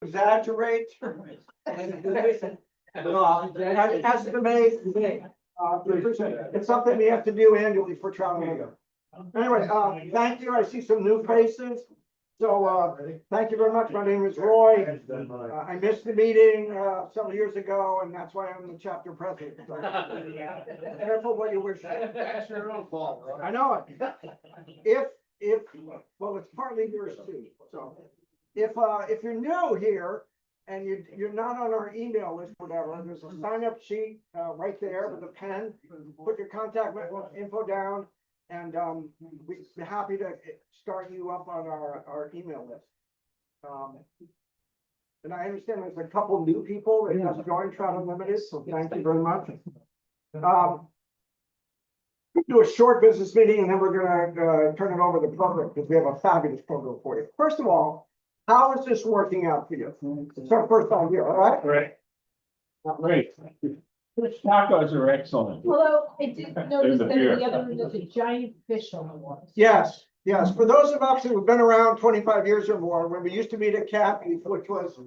exaggerate. Estimate. It's something we have to do annually for traveling. Anyway, thank you. I see some new faces. So, thank you very much. My name is Roy. I missed the meeting, several years ago, and that's why I'm the chapter president. So, careful what you wish. That's your own fault. I know it. Well, it's partly yours too. So, if you're new here and you're not on our email list, whatever, there's a sign up sheet, right there with a pen. Put your contact info down. And we'd be happy to start you up on our email list. And I understand there's a couple new people that have joined Travel Unlimited, so thank you very much. We'll do a short business meeting and then we're gonna turn it over to the program because we have a fabulous program for you. First of all, how is this working out for you? It's our first time here, all right? Great. Great. Fish tacos are excellent. Although I did notice that beer. in the other room, there's a giant fish on the wall. Yes, yes. For those of us who've been around 25 years or more, when we used to meet at Cappy's, which was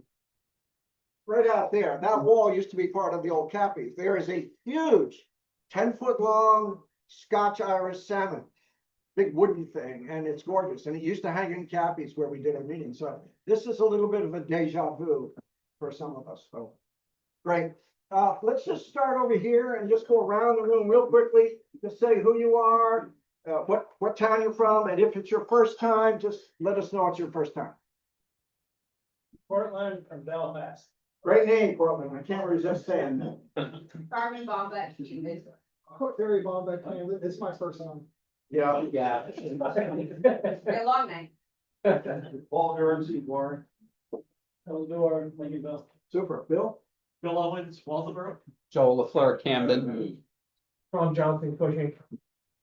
right out there, that wall used to be part of the old Cappy's. There is a huge 10-foot long Scotch Irish salmon, big wooden thing, and it's gorgeous. And it used to hang in Cappy's where we did our meeting. So this is a little bit of a deja vu for some of us. So great. Let's just start over here and just go around the room real quickly. Just say who you are, what town you're from, and if it's your first time, just let us know it's your first time. Portland from Belfast. Great name, Portland. I can't resist saying that. Carmen, Bombeke. Thierry, Bombeke. This is my first time. Yeah. Yeah. A long name. Paul Guernsey, Warren. Eldor, Lincolnville. Super. Bill? Bill Owens, Walterboro. Joel LaFleur, Camden. Ron Johnson, Cushing.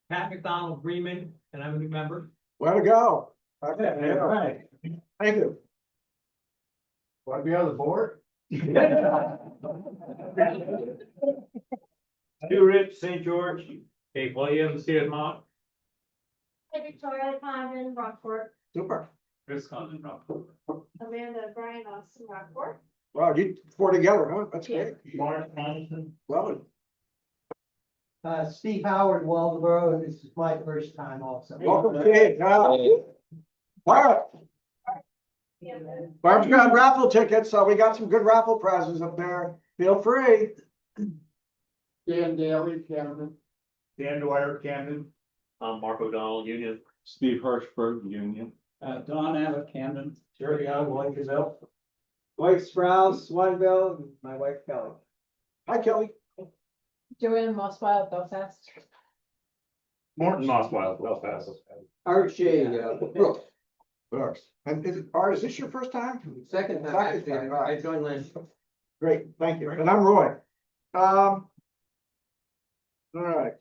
Pat McDonald, Bremen, and I'm a new member. Way to go. Okay. Yeah, right. Thank you. Want to be on the board? Stu Rich, St. George, Dave Williams, Piedmont. Hey, Victoria, Carmen, Rockport, Super. Chris Condon, Rockport. Amanda, Brian, Austin, Rockport. Wow, you four together, huh? That's great. Lawrence Anderson. Well, Steve Howard, Waldeboro, and this is my first time also. welcome, Steve. Barb. Barb's got raffle tickets, so we got some good raffle prizes up there. Feel free. Dan Daly, Camden. Dan Dwyer, Camden. Mark O'Donnell, Union. Steve Hirschberg, Union. Don Abbott, Camden. Jerry Young, Lincolnville. Dwight Sprouse, Wineville, and my wife Kelly. Hi, Kelly. Joanne Mosswild, Belfast. Morton Mosswild, Belfast. Archie, Brooks. Brooks. And is this your first time? second time, Second actually, time, right. I joined last. Great, thank you. And I'm Roy. All right,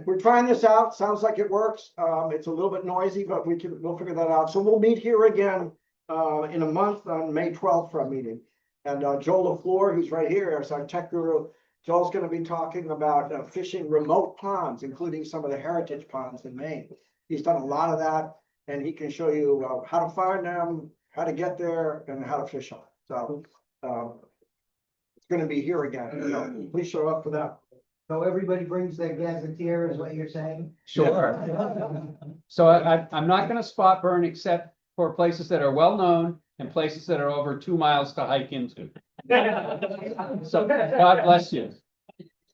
we're trying this out. Sounds like it works. It's a little bit noisy, but we'll figure that out. So we'll meet here again in a month on May 12th for a meeting. And Joel LaFleur, who's right here, is our tech guru. Joel's going to be talking about fishing remote ponds, including some of the heritage ponds in Maine. He's done a lot of that, and he can show you how to find them, how to get there, and how to fish them. So it's going to be here again. So please show up for that. So everybody brings their gazetteer, is what you're saying? Sure. So I'm not gonna spot burn except for places that are well-known and places that are over 2 miles to hike into. So God bless you.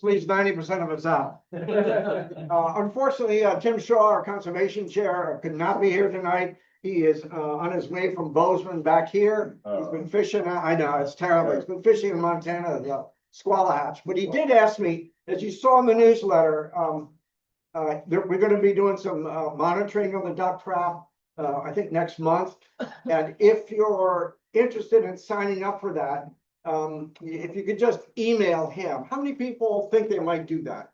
Leaves 90% of us out. Unfortunately, Tim Shaw, our conservation chair, could not be here tonight. He is on his way from Bozeman back here. He's been fishing. I know, it's terrible. He's been fishing in Montana, the Squala Hatch. But he did ask me, as you saw in the newsletter, we're going to be doing some monitoring of the duck trap, I think next month. And if you're interested in signing up for that, if you could just email him. How many people think they might do that?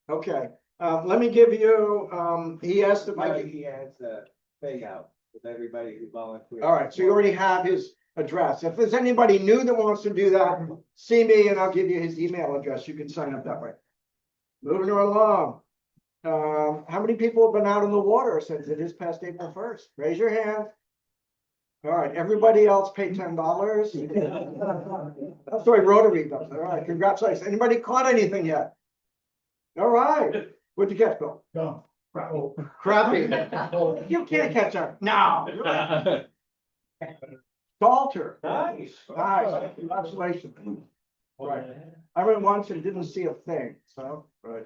Okay, let me give you, he asked if I could. He has a thing out with everybody who volunteered. All right, so you already have his address. If there's anybody new that wants to do that, see me and I'll give you his email address. You can sign up that way. Moving right along. How many people have been out in the water since it is past April 1st? Raise your hand. All right, everybody else pay $10. That's the way Rotary does. All right, congratulations. Anybody caught anything yet? All right, what'd you catch, Bill? Go. Crappie. You can't catch her. No. Salter. Nice. Nice, congratulations. Right. I went once and didn't see a thing, so. Right.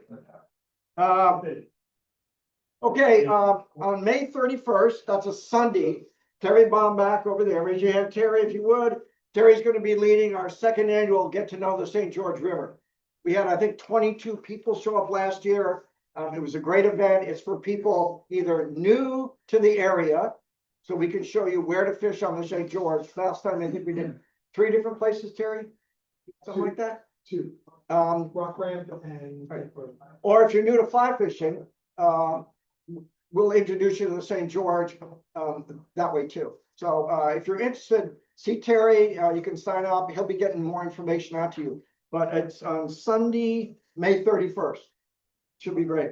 Okay, on May 31st, that's a Sunday, Terry Bombeke over there. Raise your hand, Terry, if you would. Terry's gonna be leading our second annual Get to Know the St. George River. We had, I think, 22 people show up last year. It was a great event. It's for people either new to the area, so we can show you where to fish on the St. George. Last time, I think we did 3 different places, Terry? Something like that? 2, Um, rock ramp and. or if you're new to fly fishing, we'll introduce you to the St. George that way too. So if you're interested, see Terry, you can sign up. He'll be getting more information out to you. But it's on Sunday, May 31st. Should be great.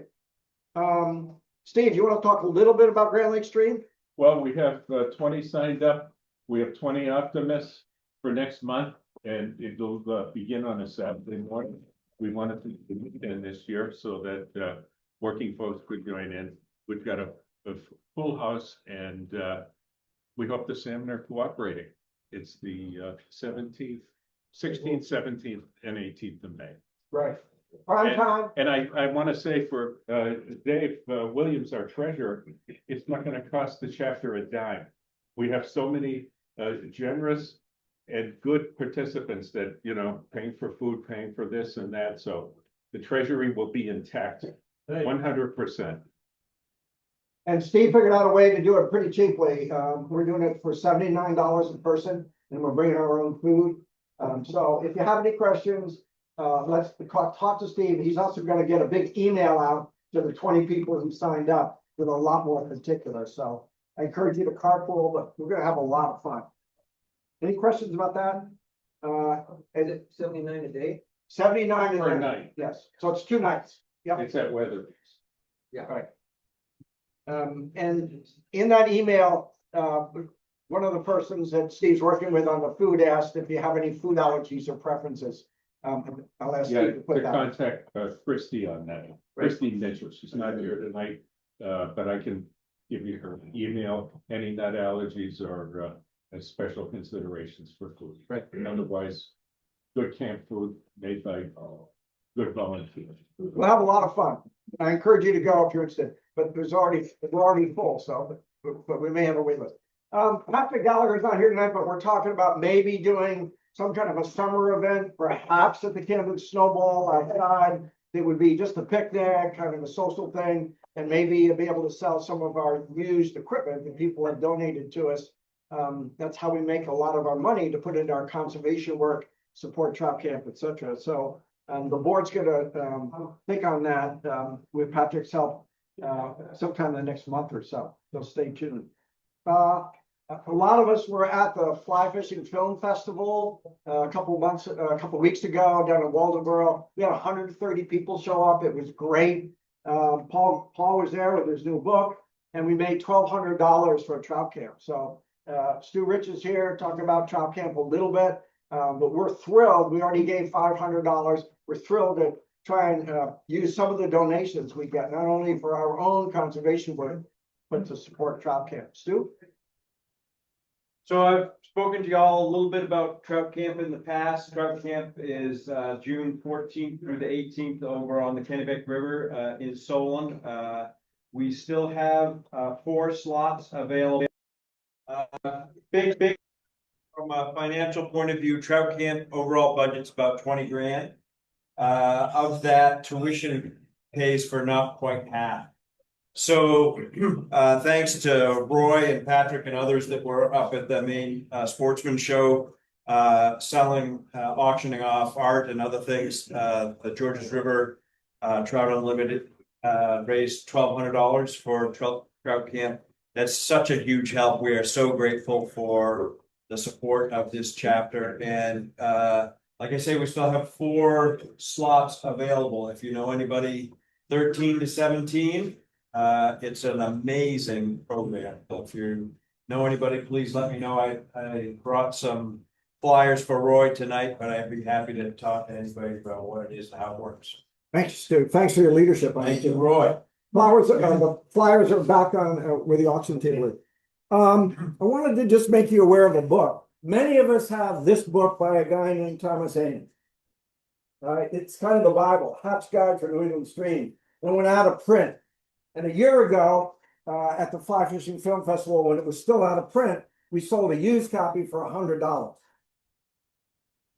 Steve, you want to talk a little bit about Grand Lake Stream? Well, we have 20 signed up. We have 20 optimists for next month, and it'll begin on a Saturday morning. We wanted to begin this year so that working folks could join in. We've got a full house, and we hope the salmon are cooperating. It's the 17th, 16th, 17th, and 18th of May. Right. Prime time. And I want to say for Dave Williams, our treasurer, it's not going to cost the chapter a dime. We have so many generous and good participants that, you know, paying for food, paying for this and that. So the treasury will be intact, 100%. And Steve figured out a way to do it pretty cheaply. We're doing it for $79 a person, and we're bringing our own food. So if you have any questions, let's talk to Steve. He's also going to get a big email out to the 20 people who signed up with a lot more particulars. So I encourage you to carpool, but we're going to have a lot of fun. Any questions about that? Is it 79 a day? 79 For a is night. yes. So it's 2 nights. Yep. It's that weather. Yeah. Right. And in that email, one of the persons that Steve's working with on the food asked if you have any food allergies or preferences. I'll ask Yeah, Steve to put to that. contact Christie on that. Christie Mitchell, she's not here tonight, but I can give you her email, any nut allergies or special considerations for food. Right. And otherwise, good camp food made by good volunteers. We'll have a lot of fun. I encourage you to go if you're interested, but we're already full, so, but we may have a wait list. Patrick Gallagher's not here tonight, but we're talking about maybe doing some kind of a summer event, perhaps at the Camden Snowball outside. It would be just a picnic, kind of a social thing, and maybe be able to sell some of our used equipment that people have donated to us. That's how we make a lot of our money to put into our conservation work, support trout camp, etc. So the board's gonna think on that with Patrick's help sometime in the next month or so. So stay tuned. A lot of us were at the Fly Fishing Film Festival a couple weeks ago down in Waldoboro. We had 130 people show up. It was great. Paul was there with his new book, and we made $1,200 for a trout camp. So Stu Rich is here talking about trout camp a little bit, but we're thrilled. We already gave $500. We're thrilled to try and use some of the donations we get, not only for our own conservation work, but to support trout camp. Stu? So I've spoken to y'all a little bit about trout camp in the past. Trout camp is June 14th through the 18th over on the Kennebec River in Solon. We still have 4 slots available. Big from a financial point of view, trout camp overall budget's about 20 grand. Of that, tuition pays for not quite half. So thanks to Roy and Patrick and others that were up at the main sportsman show, selling, auctioning off art and other things, the Georges River Trout Unlimited raised $1,200 for trout camp. That's such a huge help. We are so grateful for the support of this chapter. And like I say, we still have 4 slots available. If you know anybody 13 to 17, it's an amazing program. If you know anybody, please let me know. I brought some flyers for Roy tonight, but I'd be happy to talk to anybody about what it is and how it works. Thanks, Stu. Thanks for your leadership. Thank you, Roy. The flyers are back on where the auction table is. I wanted to just make you aware of a book. Many of us have this book by a guy named Thomas Haynes. It's kind of the Bible, Hatch Guide for New England Stream. It went out of print. And a year ago, at the Fly Fishing Film Festival, when it was still out of print, we sold a used copy for $100.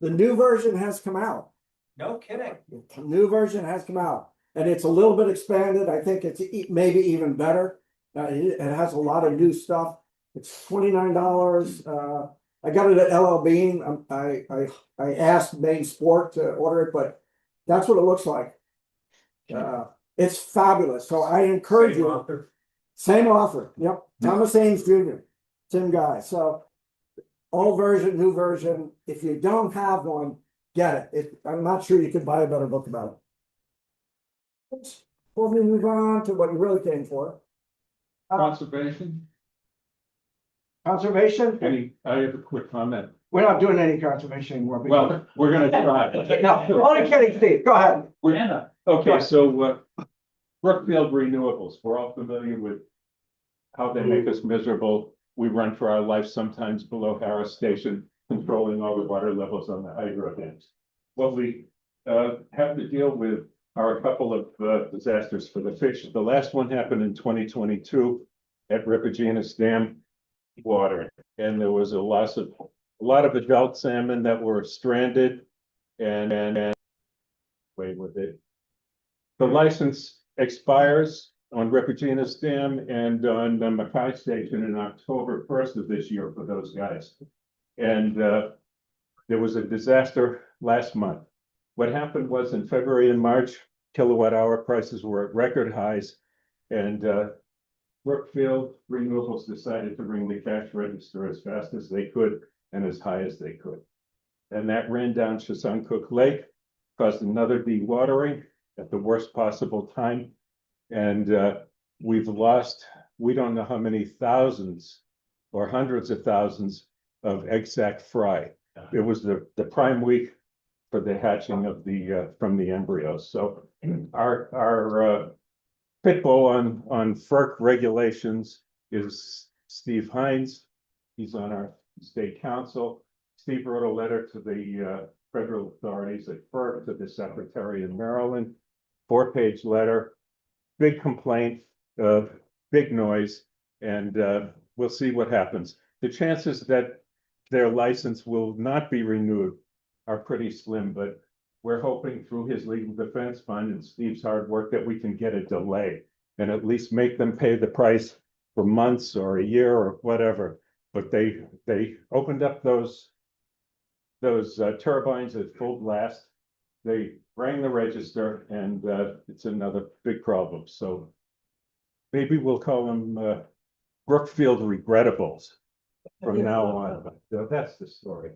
The new version has come out. No kidding. The new version has come out, and it's a little bit expanded. I think it's maybe even better. It has a lot of new stuff. It's $29. I got it at LL Bean. I asked Main Sport to order it, but that's what it looks like. It's fabulous. So I encourage you. Same author. Yep. Thomas Haynes Jr. Same guy. So old version, new version. If you don't have one, get it. I'm not sure you could buy a better book about it. Before we move on to what you really came for. Conservation, Conservation? I have a quick comment. We're not doing any conservation anymore. Well, we're gonna try. No, only kidding, Steve. Go ahead. Okay, so, Brookfield Renewables, we're all familiar with how they make us miserable. We run for our life sometimes below Harris Station, controlling all the water levels on the hydro dams. What we, have to deal with are a couple of, disasters for the fish. The last one happened in 2022 at Ripagenas Dam water. And there was a lot of adult salmon that were stranded and away with it. The license expires on Ripagenas Dam and on the Mackay Station in October 1st of this year for those guys. And there was a disaster last month. What happened was in February and March, kilowatt hour prices were at record highs, and Brookfield Renewables decided to ring the cash register as fast as they could and as high as they could. And that ran down Chesuncook Lake, caused another dewatering at the worst possible time. And we've lost, we don't know how many thousands or hundreds of thousands of egg sac fry. It was the prime week for the hatching of the from the embryos. So our pit bull on FERC regulations is Steve Hines. He's on our state council. Steve wrote a letter to the federal authorities at FERC, to the secretary in Maryland, 4-page letter, big complaint, big noise, and we'll see what happens. The chances that their license will not be renewed are pretty slim, but we're hoping through his legal defense fund and Steve's hard work that we can get a delay and at least make them pay the price for months or a year or whatever. But they opened up those turbines at full blast. They rang the register, and it's another big problem. So maybe we'll call them Brookfield Regrettables from now on. But that's the story.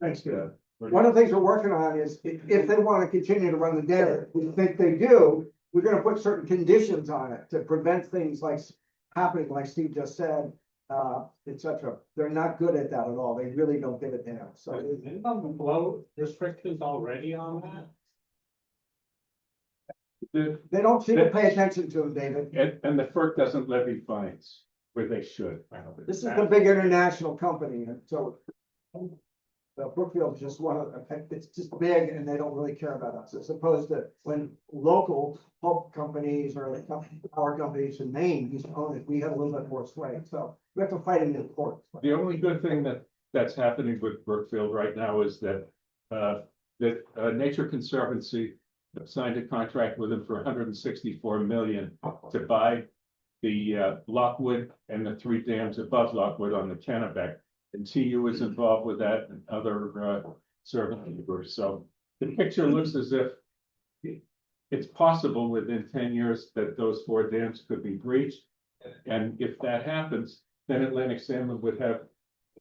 Thanks, Steve. One of the things we're working on is if they want to continue to run the dam, we think they do, we're going to put certain conditions on it to prevent things like happening, like Steve just said, etc. They're not good at that at all. They really don't get it down. So Isn't the flow restrictions already on that? they don't seem to pay attention to them, David. And the FERC doesn't levy fines where they should. This is a big international company, and so Brookfield is just one of, it's just big and they don't really care about us, as opposed to when local pulp companies or power companies in Maine used to own it, we had a little bit more sway. So we have to fight it in court. The only good thing that's happening with Brookfield right now is that Nature Conservancy signed a contract with them for 164 million to buy the Lockwood and the 3 dams above Lockwood on the Kennebec. And TU is involved with that and other servant groups. So the picture looks as if it's possible within 10 years that those 4 dams could be breached. And if that happens, then Atlantic salmon would have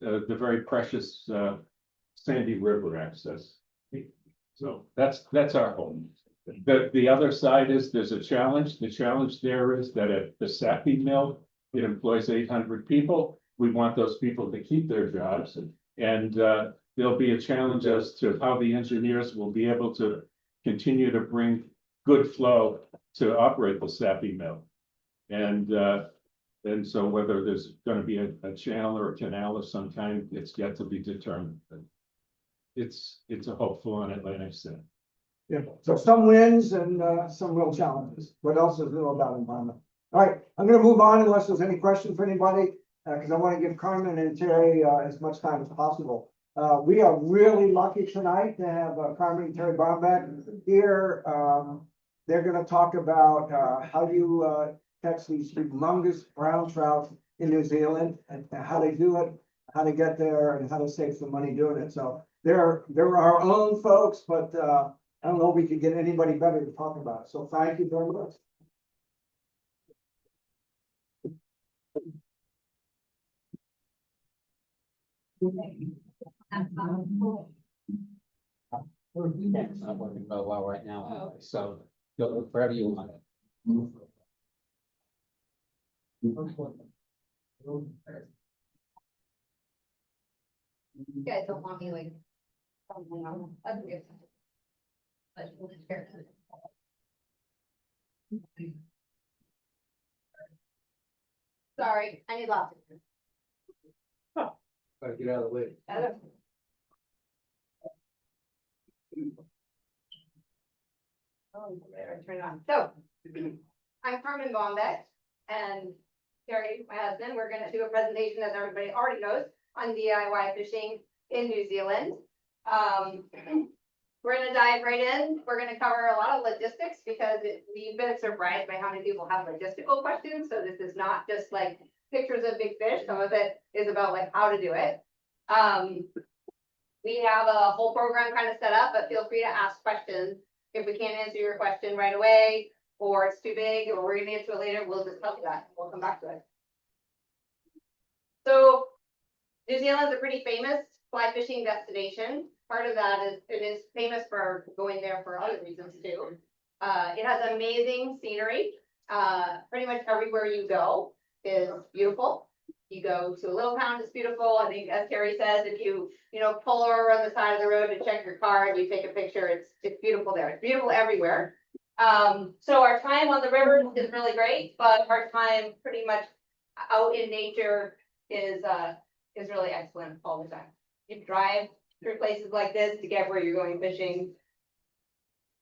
the very precious Sandy River access. So that's our hope. The other side is there's a challenge. The challenge there is that at the Sappy mill, it employs 800 people. we want those people to keep their jobs. And there'll be a challenge as to how the engineers will be able to continue to bring good flow to operate the Sappy mill. And so whether there's gonna be a channel or a canal of some kind, it's yet to be determined. But it's a hopeful on Atlantic City. Yeah, so some wins and some real challenges. What else is new about environment? All right, I'm gonna move on unless there's any question for anybody, because I want to give Carmen and Terry as much time as possible. We are really lucky tonight to have Carmen and Terry Bombeke here. They're gonna talk about how you catch these humongous brown trout in New Zealand and how they do it, how to get there, and how to save some money doing it. So they're our own folks, but I don't know if we could get anybody better to talk about it. So thank you very much. It's not working real well right now, so go wherever you want. You guys don't want me like. Something on, that's good. But we'll just share it. Sorry, I need lots of. Gotta get out of the way. Oh, there, turn it on. So, I'm Carmen Bombeke, and Thierry, my husband, we're gonna do a presentation, as everybody already knows, on DIY fishing in New Zealand. We're gonna dive right in. We're gonna cover a lot of logistics because we've been surprised by how many people have logistical questions. So this is not just like pictures of big fish. Some of it is about like how to do it. We have a whole program kind of set up, but feel free to ask questions. If we can't answer your question right away, or it's too big, or we're gonna answer it later, we'll just tell you that. We'll come back to it. So New Zealand's a pretty famous fly fishing destination. Part of that is it is famous for going there for other reasons too. It has amazing scenery. Pretty much everywhere you go is beautiful. You go to a little town, it's beautiful. I think, as Terry says, if you pull over on the side of the road to check your car and you take a picture, it's beautiful there. It's beautiful everywhere. So our time on the river is really great, but our time pretty much out in nature is really excellent all the time. You drive through places like this to get where you're going fishing.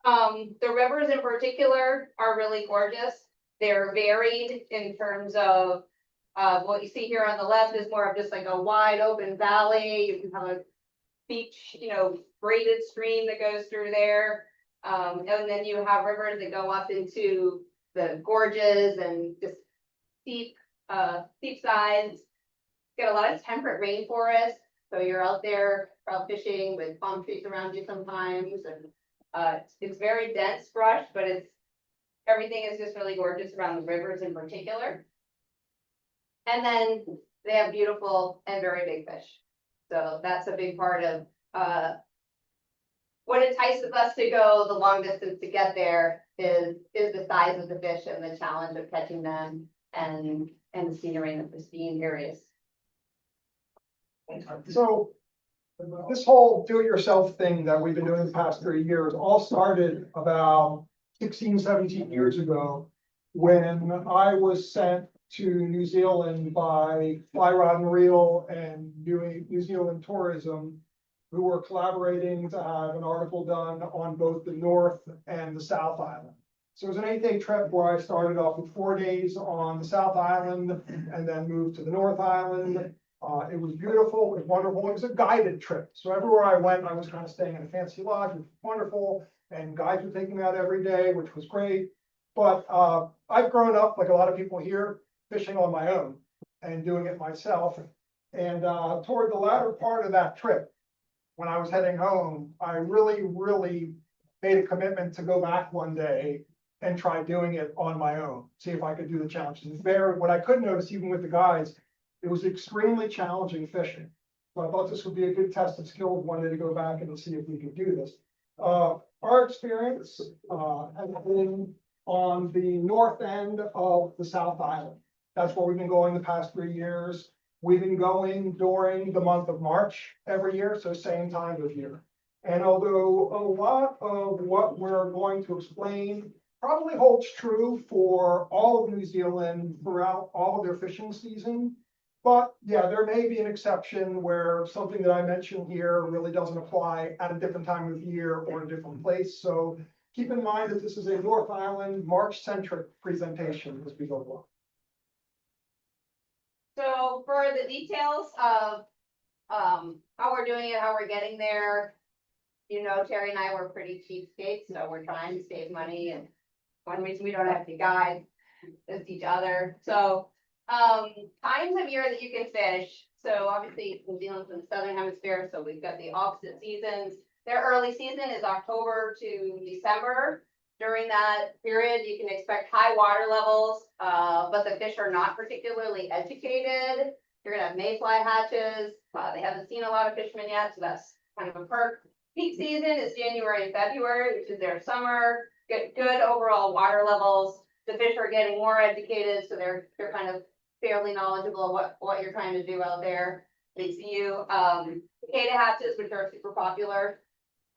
The rivers in particular are really gorgeous. They're varied in terms of what you see here on the left is more of just like a wide open valley. You can have a beach, braided stream that goes through there. And then you have rivers that go up into the gorges and just steep sides. Get a lot of temperate rainforest. So you're out there trout fishing with palm trees around you sometimes, and it's very dense brush, but everything is just really gorgeous around the rivers in particular. And then they have beautiful and very big fish. So that's a big part of what entices us to go the long distance to get there is the size of the fish and the challenge of catching them and the scenery and the pristine areas. So this whole do-it-yourself thing that we've been doing the past 3 years all started about 16, 17 years ago when I was sent to New Zealand by Fly Rod and Reel and New Zealand Tourism, who were collaborating to have an article done on both the North and the South Island. So it was an 8-day trip where I started off with 4 days on the South Island and then moved to the North Island. It was beautiful, it was wonderful. It was a guided trip. So everywhere I went, I was kind of staying in a fancy lodge, which was wonderful. And guides were taking me out every day, which was great. But I've grown up, like a lot of people here, fishing on my own and doing it myself. And toward the latter part of that trip, when I was heading home, I really made a commitment to go back one day and try doing it on my own, see if I could do the challenge. What I could notice, even with the guides, it was extremely challenging fishing. So I thought this would be a good test of skills one day to go back and see if we could do this. Our experience has been on the north end of the South Island. That's where we've been going the past 3 years. We've been going during the month of March every year, so same time of year. And although a lot of what we're going to explain probably holds true for all of New Zealand throughout all of their fishing season. But yeah, there may be an exception where something that I mentioned here really doesn't apply at a different time of year or a different place. So keep in mind that this is a North Island March-centric presentation as we go along. So for the details of, how we're doing it, how we're getting there, you know, Terry and I were pretty cheapskates, so we're trying to save money, and one reason we don't have to guide is each other. So, times of year that you can fish. So obviously New Zealand's in the southern hemisphere, so we've got the opposite seasons. Their early season is October to December. During that period, you can expect high water levels, but the fish are not particularly educated. You're gonna have mayfly hatches. They haven't seen a lot of fishermen yet, so that's kind of a perk. Peak season is January and February, which is their summer. Get good overall water levels. The fish are getting more educated, so they're kind of fairly knowledgeable of what you're trying to do out there. They see you. Cicada hatches, which are super popular.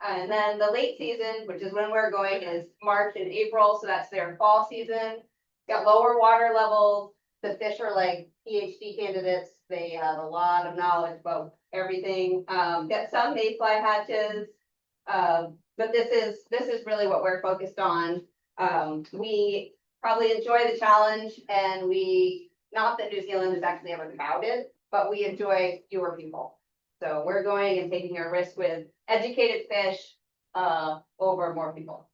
And then the late season, which is when we're going, is March and April, so that's their fall season. Got lower water levels. The fish are like PhD candidates. They have a lot of knowledge about everything. Get some mayfly hatches. But this is really what we're focused on. We probably enjoy the challenge, and not that New Zealand is actually ever crowded, but we enjoy fewer people. So we're going and taking a risk with educated fish, over more people.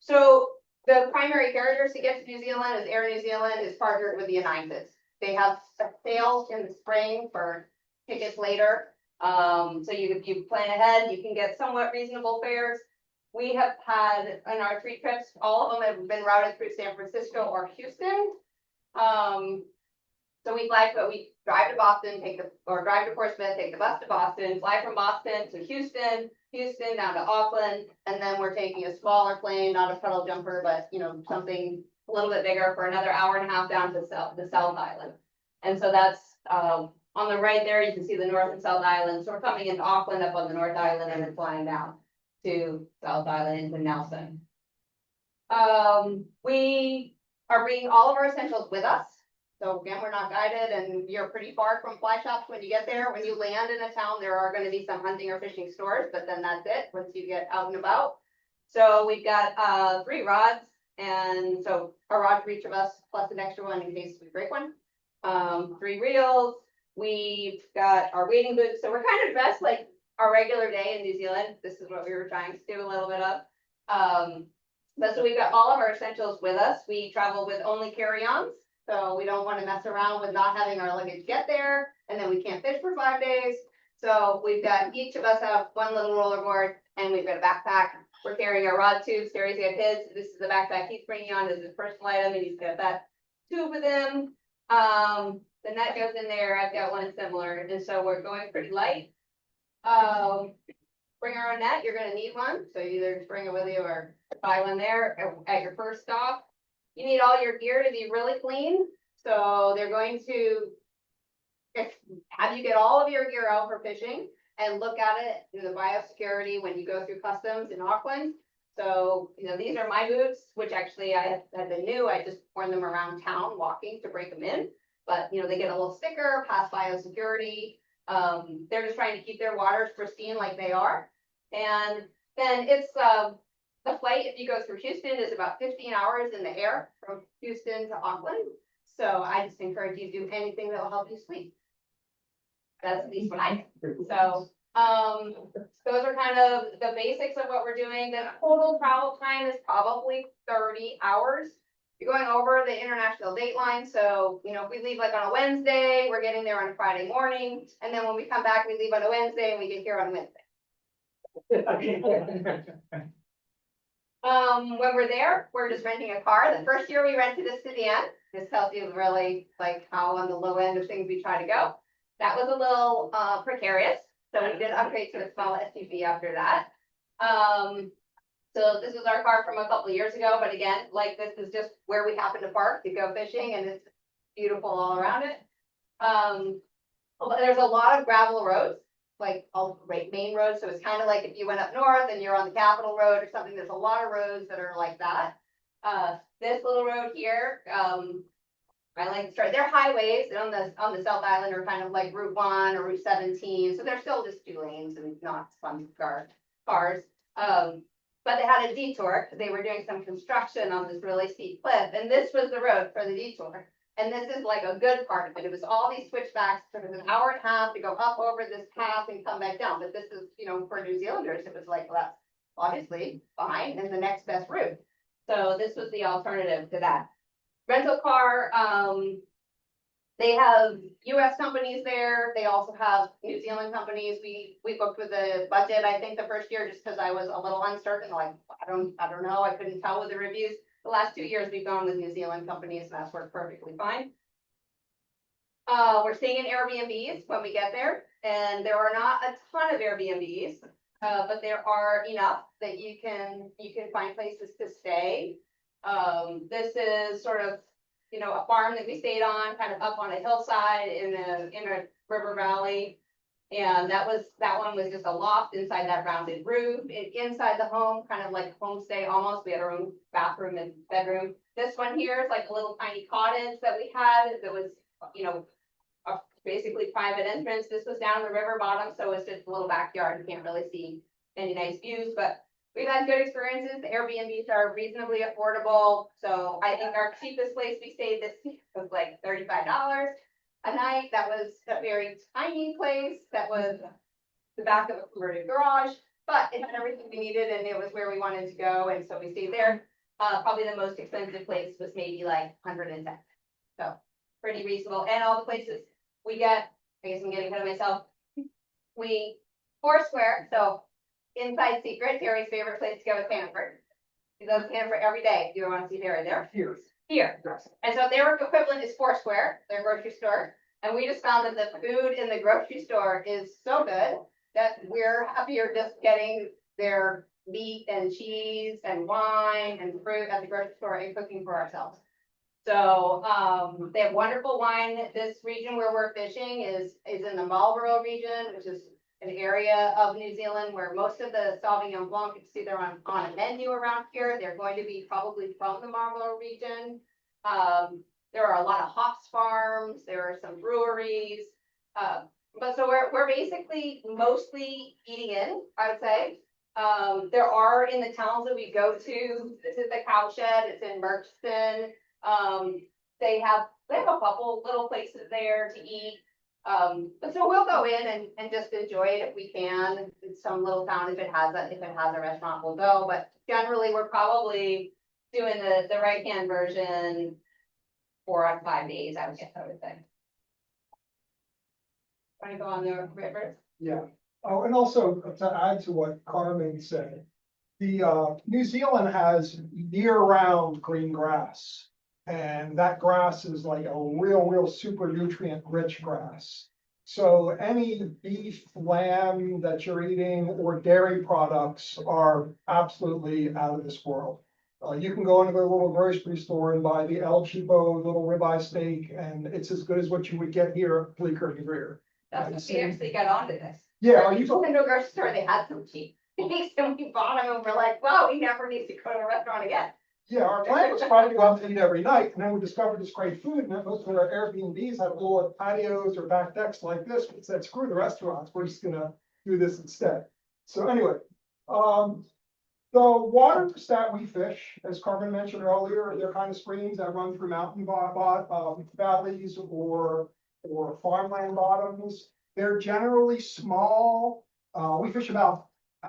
So the primary carriers to get to New Zealand is Air New Zealand is partnered with the United. They have sales in the spring for tickets later. So you plan ahead, you can get somewhat reasonable fares. We have had in our 3 trips, all of them have been routed through San Francisco or Houston. So we drive to Boston, drive to Portsmouth, take the bus to Boston, fly from Boston to Houston, down to Auckland, and then we're taking a smaller plane, not a puddle jumper, but you know, something a little bit bigger for another hour and a half down to the South Island. And so that's, on the right there, you can see the North and South Islands. So we're coming into Auckland up on the North Island and then flying down to South Island into Nelson. We are bringing all of our essentials with us. So again, we're not guided, and you're pretty far from fly shops when you get there. When you land in a town, there are going to be some hunting or fishing stores, but then that's it once you get out and about. So we've got 3 rods, and so a rod for each of us, plus an extra one in case we break one. 3 reels. We've got our wading boots. So we're kind of dressed like our regular day in New Zealand. This is what we were trying to do a little bit of. But so we've got all of our essentials with us. We travel with only carry-ons. So we don't want to mess around with not having our luggage get there, and then we can't fish for 5 days. So we've got, each of us have one little roller board, and we've got a backpack. We're carrying our rod tubes. Terry's got his. This is the backpack he's bringing on as his personal item, and he's got that tube with him. The net goes in there. I've got one similar, and so we're going pretty light. Bring our own net. You're going to need one, so you either bring it with you or buy one there at your first stop. You need all your gear to be really clean. So they're going to have you get all of your gear out for fishing and look at it in the biosecurity when you go through customs in Auckland. So, you know, these are my boots, which actually I had been new. I just worn them around town walking to break them in. But, you know, they get a little sticker, pass biosecurity. They're just trying to keep their waters pristine like they are. And then it's the flight, if you go through Houston, is about 15 hours in the air from Houston to Auckland. So I just encourage you to do anything that will help you sleep. That's at least what I do. So those are kind of the basics of what we're doing. The total travel time is probably 30 hours. You're going over the international date line. So, you know, if we leave like on a Wednesday, we're getting there on a Friday morning. And then when we come back, we leave on a Wednesday and we get here on Wednesday. When we're there, we're just renting a car. The first year we rented a sedan. This tells you really like how on the low end of things we try to go. That was a little precarious. So we did upgrade to a small SUV after that. So this was our car from a couple of years ago, but again, like this is just where we happen to park to go fishing, and it's beautiful all around it. There's a lot of gravel roads, like all right, main roads, so it's kind of like if you went up north and you're on the Capitol Road or something, there's a lot of roads that are like that. This little road here, I like to start, they're highways on the South Island are kind of like Route 1 or Route 17, so they're still just 2 lanes and not fun cars. But they had a detour, they were doing some construction on this really steep cliff, and this was the road for the detour. And this is like a good part of it. It was all these switchbacks, sort of an hour and a half to go up over this path and come back down. But this is, you know, for New Zealanders, it was like, well, that's obviously fine and the next best route. So this was the alternative to that. Rental car, they have US companies there. They also have New Zealand companies. We booked with a budget, I think the first year, just because I was a little uncertain, like, I don't know. I couldn't tell with the reviews. The last 2 years we've gone with New Zealand companies and that's worked perfectly fine. We're staying in Airbnbs when we get there, and there are not a ton of Airbnbs, but there are enough that you can find places to stay. This is sort of, you know, a farm that we stayed on, kind of up on a hillside in a river valley. And that one was just a loft inside that rounded roof. Inside the home, kind of like homestay almost. We had our own bathroom and bedroom. This one here is like a little tiny cottage that we had that was, you know, a basically private entrance. This was down the river bottom, so it's just a little backyard. You can't really see any nice views, but we've had good experiences. The Airbnbs are reasonably affordable. So I think our cheapest place we stayed this was like $35 a night. That was a very tiny place that was the back of a converted garage, but it had everything we needed and it was where we wanted to go, and so we stayed there. Probably the most expensive place was maybe like 110, so pretty reasonable. And all the places we get, I guess I'm getting ahead of myself, we Foursquare, so inside secret, Thierry's favorite place to go is Hannaford. He goes to Hannaford every day. You want to see Thierry there? Here. And so their equivalent is Foursquare, their grocery store. And we just found that the food in the grocery store is so good that we're happier just getting their meat and cheese and wine and fruit at the grocery store and cooking for ourselves. So they have wonderful wine. This region where we're fishing is in the Marlborough region, which is an area of New Zealand where most of the Sauvignon Blanc, you can see they're on a menu around here. They're going to be probably from the Marlborough region. There are a lot of hops farms. There are some breweries. But so we're basically mostly eating in, I would say. There are in the towns that we go to, this is the Cowshed, it's in Murchison. They have a couple little places there to eat. But so we'll go in and just enjoy it if we can. In some little town, if it has a restaurant, we'll go. But generally, we're probably doing the right hand version 4 out of 5 days. I would say. Want to go on the rivers? Yeah. Oh, and also to add to what Carmen said, the New Zealand has year-round green grass. And that grass is like a real super nutrient rich grass. So any beef, lamb that you're eating or dairy products are absolutely out of this world. You can go into the little grocery store and buy the El Cheapo little ribeye steak, and it's as good as what you would get here at Bleecker and Greer. That's what we actually got onto this. Yeah, are you People into a grocery store, they had some cheap. And we bought them and we're like, wow, we never need to go to a restaurant again. Yeah, our plan was probably to go out to eat every night, and then we discovered this great food, and most of our Airbnbs had little patios or back decks like this, but said, screw the restaurants, we're just gonna do this instead. So anyway, the waters that we fish, as Carmen mentioned earlier, they're kind of streams that run through mountain valleys or farmland bottoms. They're generally small. I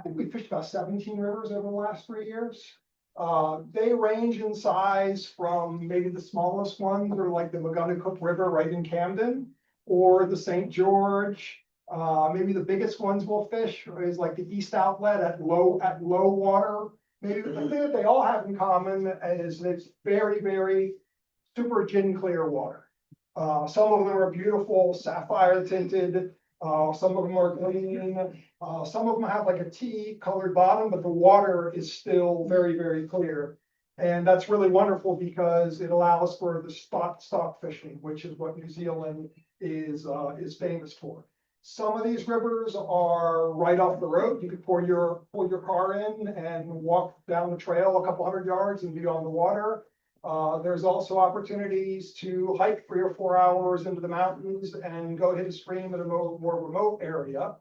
think we fished about 17 rivers over the last 3 years. They range in size from maybe the smallest ones are like the McGonagall River right in Camden, or the St. George. Maybe the biggest ones we'll fish is like the East Outlet at low water. Maybe the thing that they all have in common is it's very super gin clear water. Some of them are beautiful sapphire tinted. Some of them are green. Some of them have like a tea colored bottom, but the water is still very clear. And that's really wonderful because it allows for the spot stock fishing, which is what New Zealand is famous for. Some of these rivers are right off the road. You could pull your car in and walk down the trail a couple hundred yards and be on the water. There's also opportunities to hike 3 or 4 hours into the mountains and go hit a stream in a more remote area.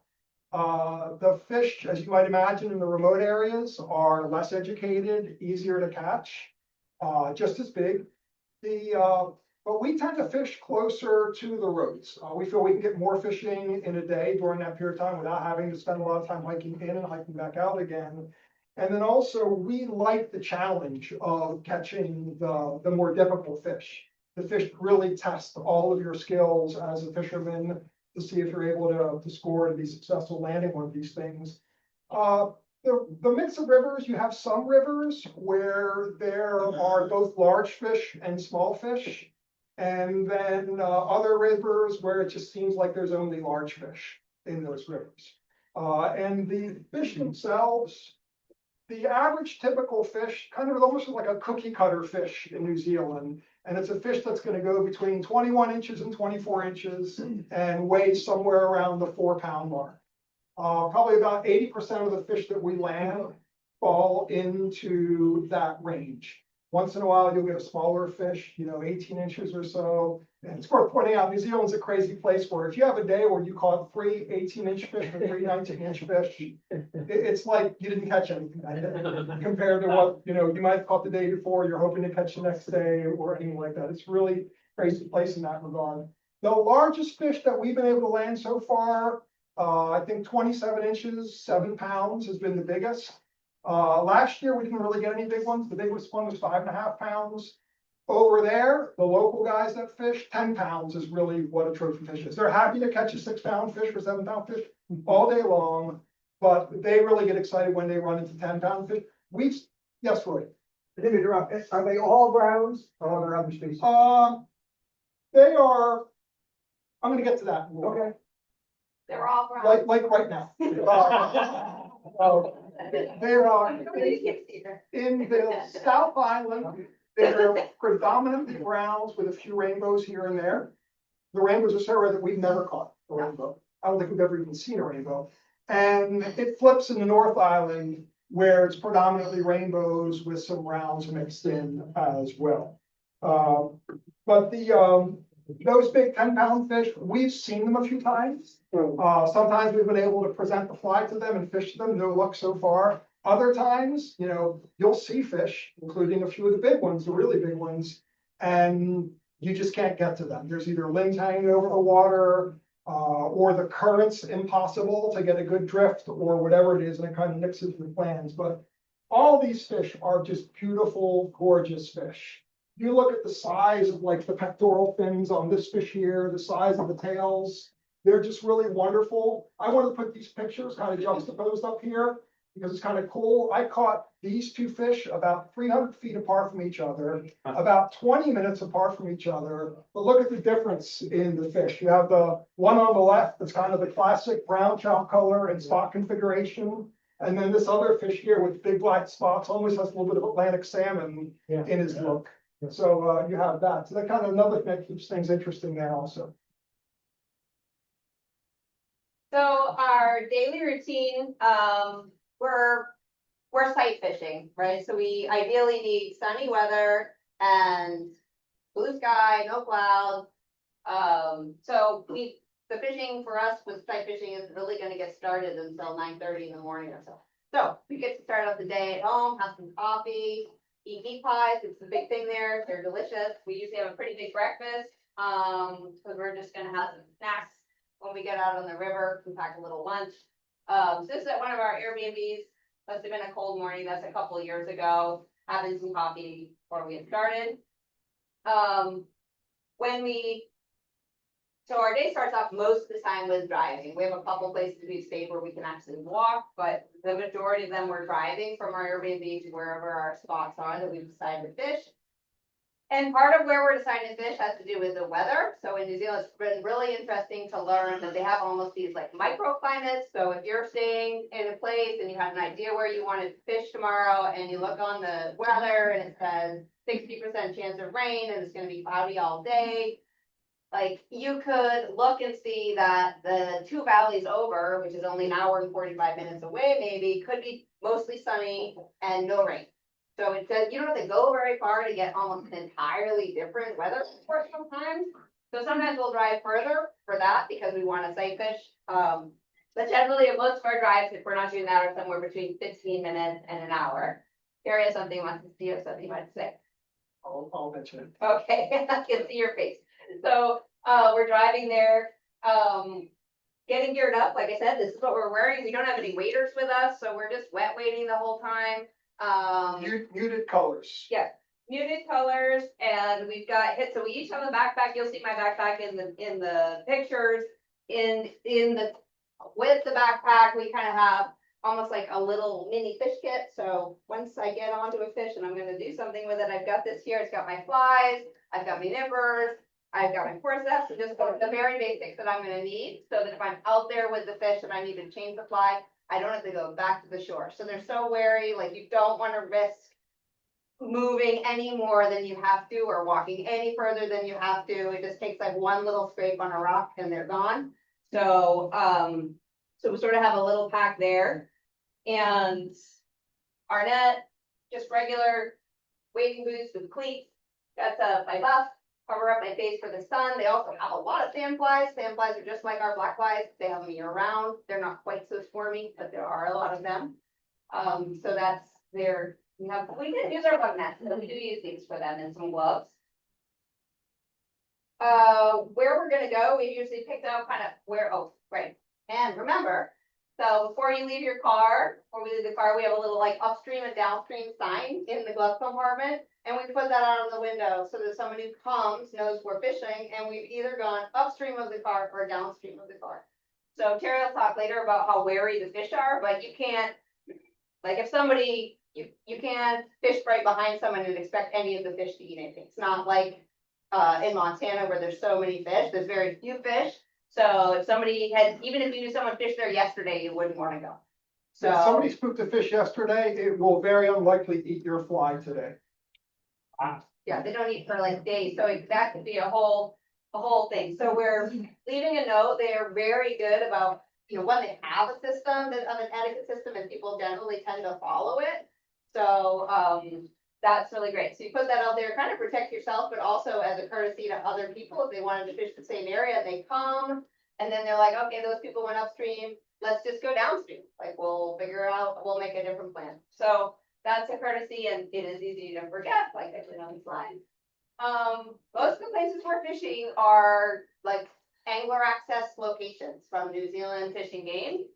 The fish, as you might imagine, in the remote areas are less educated, easier to catch, just as big. But we tend to fish closer to the roads. We feel we can get more fishing in a day during that period of time without having to spend a lot of time hiking in and hiking back out again. And then also, we like the challenge of catching the more difficult fish. The fish really test all of your skills as a fisherman to see if you're able to score and be successful landing one of these things. The mix of rivers, you have some rivers where there are both large fish and small fish. And then other rivers where it just seems like there's only large fish in those rivers. And the fish themselves, the average typical fish, kind of almost like a cookie cutter fish in New Zealand. And it's a fish that's going to go between 21 inches and 24 inches and weigh somewhere around the 4-pound mark. Probably about 80% of the fish that we land fall into that range. Once in a while, you'll get a smaller fish, 18 inches or so. And it's worth pointing out, New Zealand's a crazy place where if you have a day where you caught 3 18-inch fish or 3 19-inch fish, it's like you didn't catch anything compared to what, you might have caught the day before, you're hoping to catch the next day or anything like that. It's really crazy place in that regard. The largest fish that we've been able to land so far, I think 27 inches, 7 pounds has been the biggest. Last year, we didn't really get any big ones. The biggest one was 5.5 pounds. Over there, the local guys that fish, 10 pounds is really what a trophy fish is. They're happy to catch a 6-pound fish or 7-pound fish all day long, but they really get excited when they run into 10-pound fish. Yes, Roy. I didn't interrupt. Are they all browns or are there other species? They are, I'm gonna get to that. Okay. They're all brown. Like right now. They're in the South Island. They're predominantly browns with a few rainbows here and there. The rainbows are so rare that we've never caught a rainbow. I don't think we've ever even seen a rainbow. And it flips in the North Island where it's predominantly rainbows with some browns mixed in as well. But those big 10-pound fish, we've seen them a few times. Sometimes we've been able to present the fly to them and fish them. No luck so far. Other times, you'll see fish, including a few of the big ones, the really big ones, and you just can't get to them. There's either limbs hanging over the water, or the current's impossible to get a good drift, or whatever it is, and it kind of mixes the plans. But all these fish are just beautiful, gorgeous fish. If you look at the size of like the pectoral fins on this fish here, the size of the tails, they're just really wonderful. I wanted to put these pictures kind of juxtaposed up here because it's kind of cool. I caught these two fish about 300 feet apart from each other, about 20 minutes apart from each other. But look at the difference in the fish. You have the one on the left that's kind of the classic brown chow color and spot configuration. And then this other fish here with big black spots almost has a little bit of Atlantic salmon in his look. So you have that. So that kind of another thing that keeps things interesting there also. So our daily routine, we're sight fishing, right? So we ideally need sunny weather and blue sky, no clouds. So the fishing for us with sight fishing isn't really going to get started until 9:30 in the morning or so. So we get to start off the day at home, have some coffee, eat meat pies. It's the big thing there. They're delicious. We usually have a pretty big breakfast because we're just going to have some snacks when we get out on the river. We pack a little lunch. So this is at one of our Airbnbs. Must have been a cold morning. That's a couple of years ago. Having some coffee before we get started. So our day starts off most of the time with driving. We have a couple places we've stayed where we can actually walk, but the majority of them we're driving from our Airbnb to wherever our spots are that we've decided to fish. And part of where we're deciding to fish has to do with the weather. So in New Zealand, it's been really interesting to learn that they have almost these like microclimates. So if you're staying in a place and you have an idea where you want to fish tomorrow and you look on the weather and it says 60% chance of rain and it's going to be cloudy all day, Like, you could look and see that the two valleys over, which is only an hour and 45 minutes away, maybe, could be mostly sunny and no rain. So it says you don't have to go very far to get almost an entirely different weather report sometimes. So sometimes we'll drive further for that because we want to sight fish. But generally, most of our drives, if we're not doing that, are somewhere between 15 minutes and an hour. Here is something wants to see or something you might say. I'll mention it. Okay, I can see your face. So, we're driving there, getting geared up. Like I said, this is what we're wearing. We don't have any waders with us, so we're just wet wading the whole time. Muted colors. Yeah, muted colors, and we've got hit, so we each have a backpack. You'll see my backpack in the pictures. In the, with the backpack, we kind of have almost like a little mini fish kit. So once I get onto a fish and I'm gonna do something with it, I've got this here. It's got my flies, I've got my nippers, I've got my forceps, and just the very basics that I'm gonna need, so that if I'm out there with the fish and I need to change the fly, I don't have to go back to the shore. So they're so wary, like you don't want to risk moving any more than you have to, or walking any further than you have to. It just takes like one little scrape on a rock and they're gone. So, so we sort of have a little pack there, and our net, just regular wading boots with cleats. Got my buff, cover up my face for the sun. They also have a lot of sandflies. Sandflies are just like our black flies. They have them year round. They're not quite so swarmy, but there are a lot of them. So that's their, we didn't use our bug nets, so we do use these for them, and some gloves. Where we're gonna go, we usually picked out kind of where, oh, right. And remember, so before you leave your car, before we leave the car, we have a little like upstream and downstream sign in the glove compartment. And we put that out on the window so that somebody who comes knows we're fishing, and we've either gone upstream of the car or downstream of the car. So Terry will talk later about how wary the fish are, but you can't, like if somebody, you can't fish right behind someone and expect any of the fish to eat anything. It's not like in Montana where there's so many fish, there's very few fish. So if somebody had, even if you knew someone fished there yesterday, you wouldn't want to go. So If somebody spooked a fish yesterday, it will very unlikely eat your fly today. yeah, they don't eat for like days, so that could be a whole thing. So we're leaving a note. They are very good about, when they have a system, that of an etiquette system, and people generally tend to follow it. So, that's really great. So you put that out there, kind of protect yourself, but also as a courtesy to other people, if they wanted to fish the same area, they come, and then they're like, okay, those people went upstream, let's just go downstream. Like, we'll figure out, we'll make a different plan. So that's a courtesy, and it is easy to forget, like I did on the slide. Most of the places we're fishing are like angler access locations from New Zealand Fish and Game.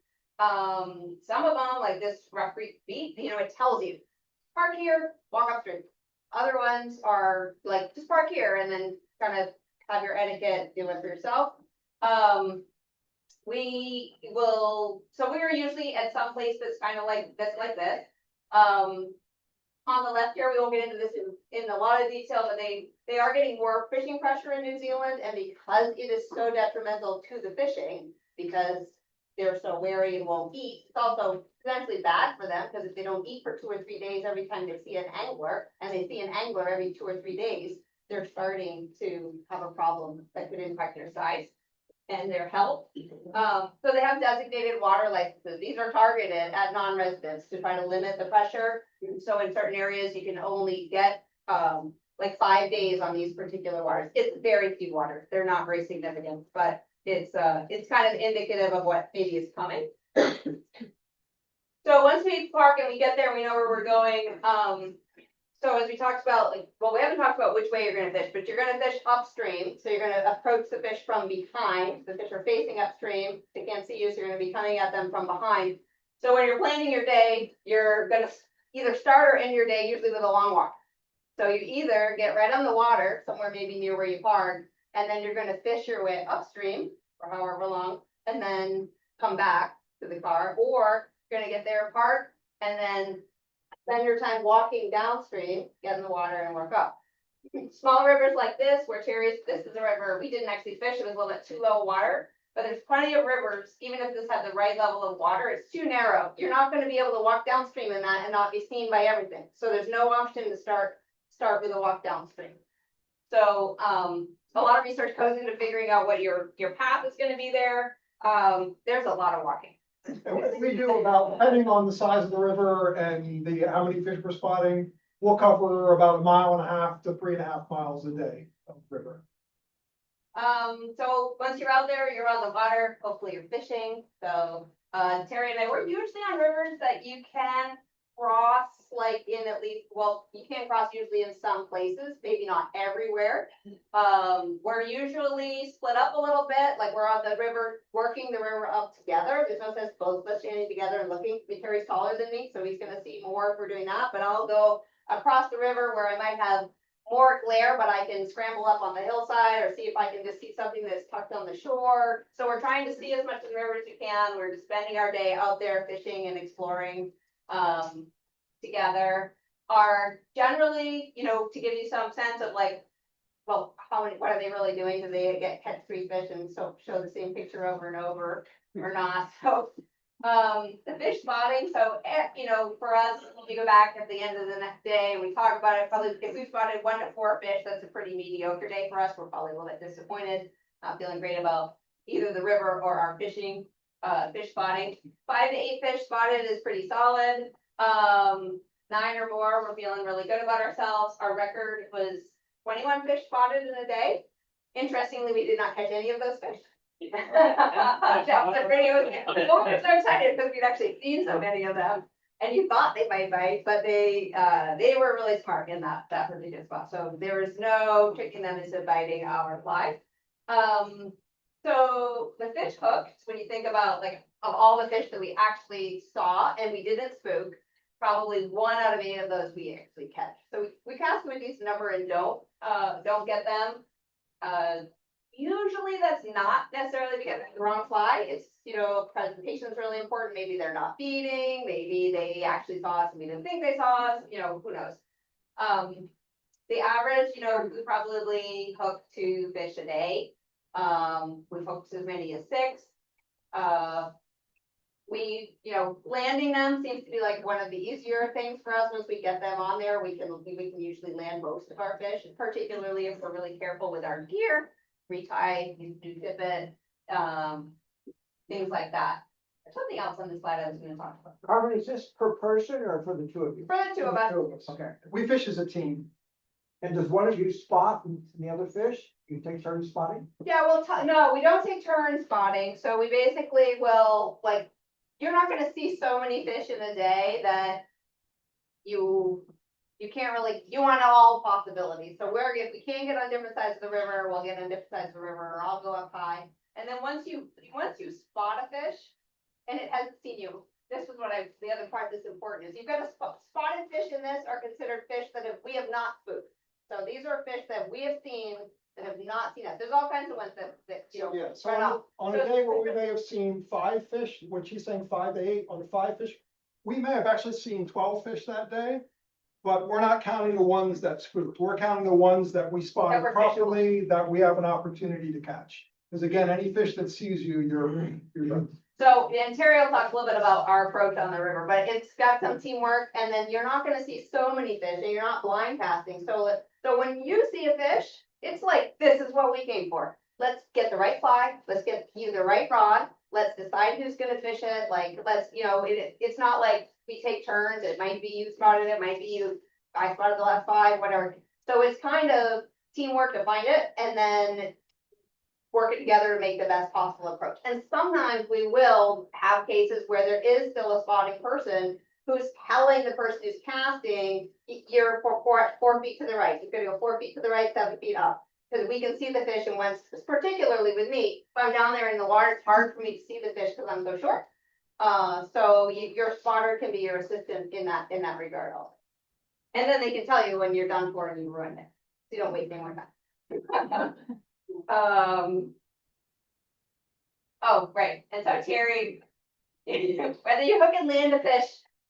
Some of them, like this Rock Creek Beat, it tells you, park here, walk upstream. Other ones are like, just park here and then kind of have your etiquette, do it for yourself. We are usually at some place that's kind of like this, on the left here, we won't get into this in a lot of detail, but they are getting more fishing pressure in New Zealand, and because it is so detrimental to the fishing, because they're so wary and won't eat, it's also potentially bad for them, because if they don't eat for 2 or 3 days every time they see an angler, and they see an angler every 2 or 3 days, they're starting to have a problem that could impact their size and their health. So they have designated water licenses. These are targeted at non-residents to try to limit the pressure. So in certain areas, you can only get like 5 days on these particular waters. It's very few waters. They're not very significant, but it's kind of indicative of what maybe is coming. So once we park and we get there, we know where we're going. So as we talked about, we haven't talked about which way you're going to fish, but you're going to fish upstream. So you're going to approach the fish from behind. The fish are facing upstream. They can't see you, so you're going to be coming at them from behind. So when you're planning your day, you're going to either start or end your day usually with a long walk. So you either get right on the water, somewhere maybe near where you park, and then you're going to fish your way upstream for however long, and then come back to the car, or you're going to get there, park, and then spend your time walking downstream, get in the water and work up. Small rivers like this, where this is a river, we didn't actually fish, it was a little bit too low water, but there's plenty of rivers, even if this had the right level of water, it's too narrow. You're not going to be able to walk downstream in that and not be seen by everything. So there's no option to start with a walk downstream. So, a lot of research goes into figuring out what your path is gonna be there. There's a lot of walking. And we do about, depending on the size of the river and how many fish we're spotting, we'll cover about 1.5 to 3.5 miles a day of river. So once you're out there, you're on the water, hopefully you're fishing. So, Terry and I, we're usually on rivers that you can cross, like in at least, well, you can cross usually in some places, maybe not everywhere. We're usually split up a little bit, like we're on the river, working the river up together. There's no sense both of us standing together and looking. Terry's taller than me, so he's gonna see more if we're doing that, but I'll go across the river where I might have more glare, but I can scramble up on the hillside or see if I can just see something that's tucked on the shore. So we're trying to see as much of the river as we can. We're just spending our day out there fishing and exploring together. Are generally, you know, to give you some sense of like, well, what are they really doing? Do they catch 3 fish and so show the same picture over and over or not? So the fish spotting, so, you know, for us, when we go back at the end of the next day, we talk about it, probably if we spotted 1 to 4 fish, that's a pretty mediocre day for us. We're probably a little bit disappointed, not feeling great about either the river or our fishing, fish spotting. 5 to 8 fish spotted is pretty solid. 9 or more, we're feeling really good about ourselves. Our record was 21 fish spotted in a day. Interestingly, we did not catch any of those fish. That was pretty okay. Well, we were so excited because we'd actually seen so many of them, and you thought they might bite, but they were really smart in that particular spot. So there was no tricking them into biting our fly. So the fish hooks, when you think about like of all the fish that we actually saw and we didn't spook, probably 1 out of 8 of those we actually catch. So we cast them a decent number and don't get them. Usually that's not necessarily because it's the wrong fly. It's, you know, presentation is really important. Maybe they're not feeding. Maybe they actually saw us and we didn't think they saw us. You know, who knows? The average, you know, we probably hook 2 fish a day. We've hooked as many as 6. We, you know, landing them seems to be like one of the easier things for us. Once we get them on there, we can usually land most of our fish, particularly if we're really careful with our gear. Retie, you do dip it, things like that. There's something else on this slide I was gonna talk about. Carmen, is this per person or for the 2 of you? For the 2 of us. Okay. We fish as a team. And does one of you spot the other fish? You take turns spotting? Yeah, well, no, we don't take turn spotting, so we basically will, like, you're not gonna see so many fish in a day that you can't really, you want all possibilities. So if we can't get on different sides of the river, we'll get on different sides of the river, or I'll go up high. And then once you spot a fish and it hasn't seen you, this is the other part that's important is you've got a spotted fish in this are considered fish that we have not spooked. So these are fish that we have seen that have not seen us. There's all kinds of ones that you know. Yeah, so run off. on a day where we may have seen 5 fish, when she's saying 5 to 8, on the 5 fish, we may have actually seen 12 fish that day. But we're not counting the ones that spooked. We're counting the ones that we spotted That were properly, that we have an opportunity to catch. Because again, any fish that sees you, you're done. So, and Terry will talk a little bit about our approach on the river, but it's got some teamwork, and then you're not gonna see so many fish, and you're not blind casting. So when you see a fish, it's like, this is what we came for. Let's get the right fly, let's get you the right rod, let's decide who's gonna fish it, like, let's, you know, it's not like we take turns, it might be you spotted it, might be you, I spotted the last 5, whatever. So it's kind of teamwork to find it, and then work it together to make the best possible approach. And sometimes we will have cases where there is still a spotting person who's telling the person who's casting, you're 4 feet to the right. You're gonna go 4 feet to the right, 7 feet up. Because we can see the fish, and once, particularly with me, if I'm down there in the water, it's hard for me to see the fish because I'm so short. So your spotter can be your assistant in that regard also. And then they can tell you when you're done for and you ruined it. So you don't waste any more time. Oh, right. And so Terry, whether you hook and land a fish,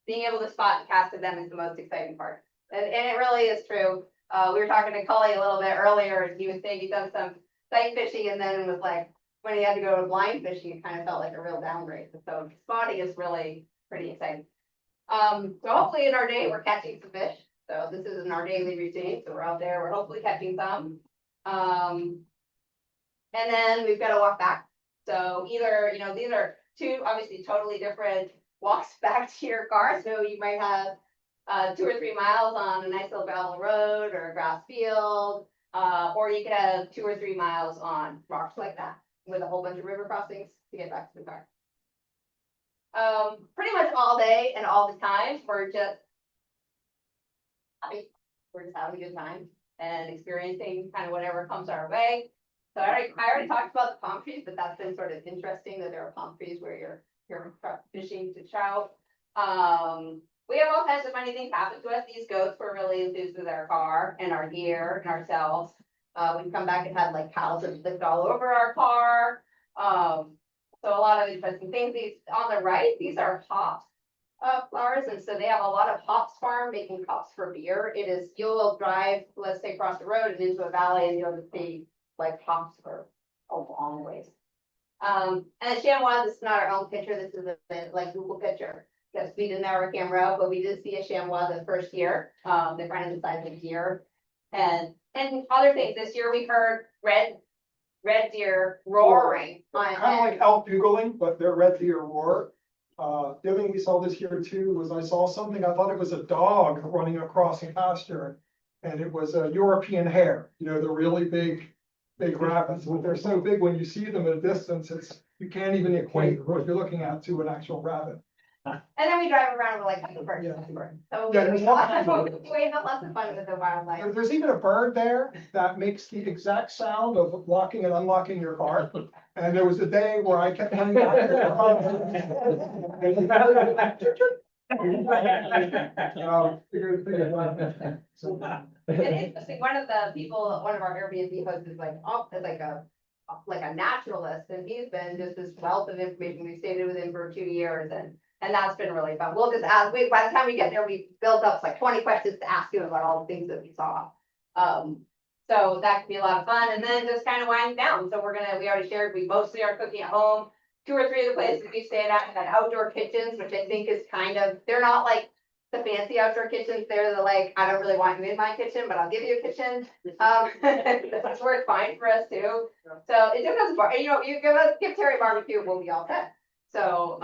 being able to spot and cast them is the most exciting part. And it really is true. We were talking to Cully a little bit earlier, and he was saying he'd done some sight fishing and then was like, when he had to go to blind fishing, it kind of felt like a real downgrade. So spotting is really pretty exciting. So hopefully in our day, we're catching some fish. So this isn't our daily routine. So we're out there, we're hopefully catching some. And then we've got to walk back. So either, you know, these are two obviously totally different walks back to your car. So you might have 2 or 3 miles on a nice little gravel road or a grass field. Or you could have 2 or 3 miles on rocks like that with a whole bunch of river crossings to get back to the car. Pretty much all day and all the time, we're just having a good time and experiencing kind of whatever comes our way. So I already talked about the palm trees, but that's been sort of interesting that there are palm trees where you're fishing to trout. We have all kinds of funny things happen to us. These goats were really enthused with our car and our gear and ourselves. We've come back and had like cows that lived all over our car. So a lot of interesting things. These on the right, these are hops flowers, and so they have a lot of hops farm making hops for beer. It is, you'll drive, let's say, across the road and into a valley, and you'll see like hops for a long ways. And chamois, this is not our own picture. This is a like Google picture. Yes, we didn't have our camera, but we did see a chamois the first year. They're kind of the size of a deer, and other things. This year we heard red deer roaring. Kind of like elk bugling, but they're red deer roar. The other thing we saw this year too was I saw something, I thought it was a dog running across a pasture. And it was a European hare, you know, the really big rabbits. They're so big when you see them at a distance, you can't even equate what you're looking at to an actual rabbit. And then we drive around with like birds. Yeah. So Yeah, there's lots of we have lots of fun with the wildlife. There's even a bird there that makes the exact sound of locking and unlocking your car. And there was a day where I kept coming back. It's interesting, one of our Airbnb hosts is like, like a naturalist, and he's been just this wealth of information. We stayed with him for 2 years, and that's been really fun. We'll just ask, by the time we get there, we built up like 20 questions to ask him about all the things that we saw. So that could be a lot of fun, and then just kind of wind down. So we already shared, we mostly are cooking at home. 2 or 3 of the places we stayed at had outdoor kitchens, which I think is kind of, they're not like the fancy outdoor kitchens. They're the like, I don't really want you in my kitchen, but I'll give you a kitchen. That's worked fine for us too. So it depends. You know, you give Terry barbecue, we'll be all set. So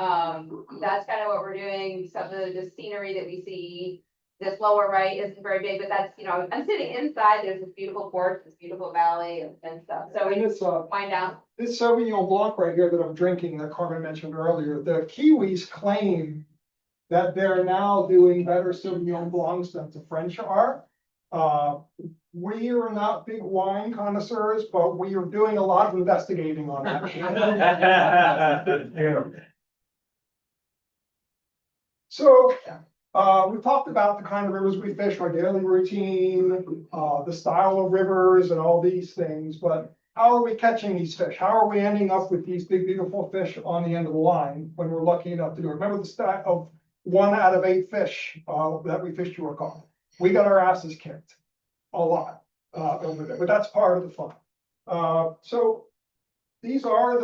that's kind of what we're doing. Some of the scenery that we see. This lower right isn't very big, but that's, you know, I'm sitting inside. There's this beautiful porch, this beautiful valley and stuff. So we just wind down. This Sauvignon Blanc right here that I'm drinking, that Carmen mentioned earlier, the Kiwis claim that they're now doing better Sauvignon Blancs than the French are. We are not big wine connoisseurs, but we are doing a lot of investigating on that. So, we talked about the kind of rivers we fish, our daily routine, the style of rivers and all these things, but how are we catching these fish? How are we ending up with these big, beautiful fish on the end of the line when we're lucky enough to do it? Remember the stat of 1 out of 8 fish that we fished to a caught. We got our asses kicked a lot over there, but that's part of the fun. So these are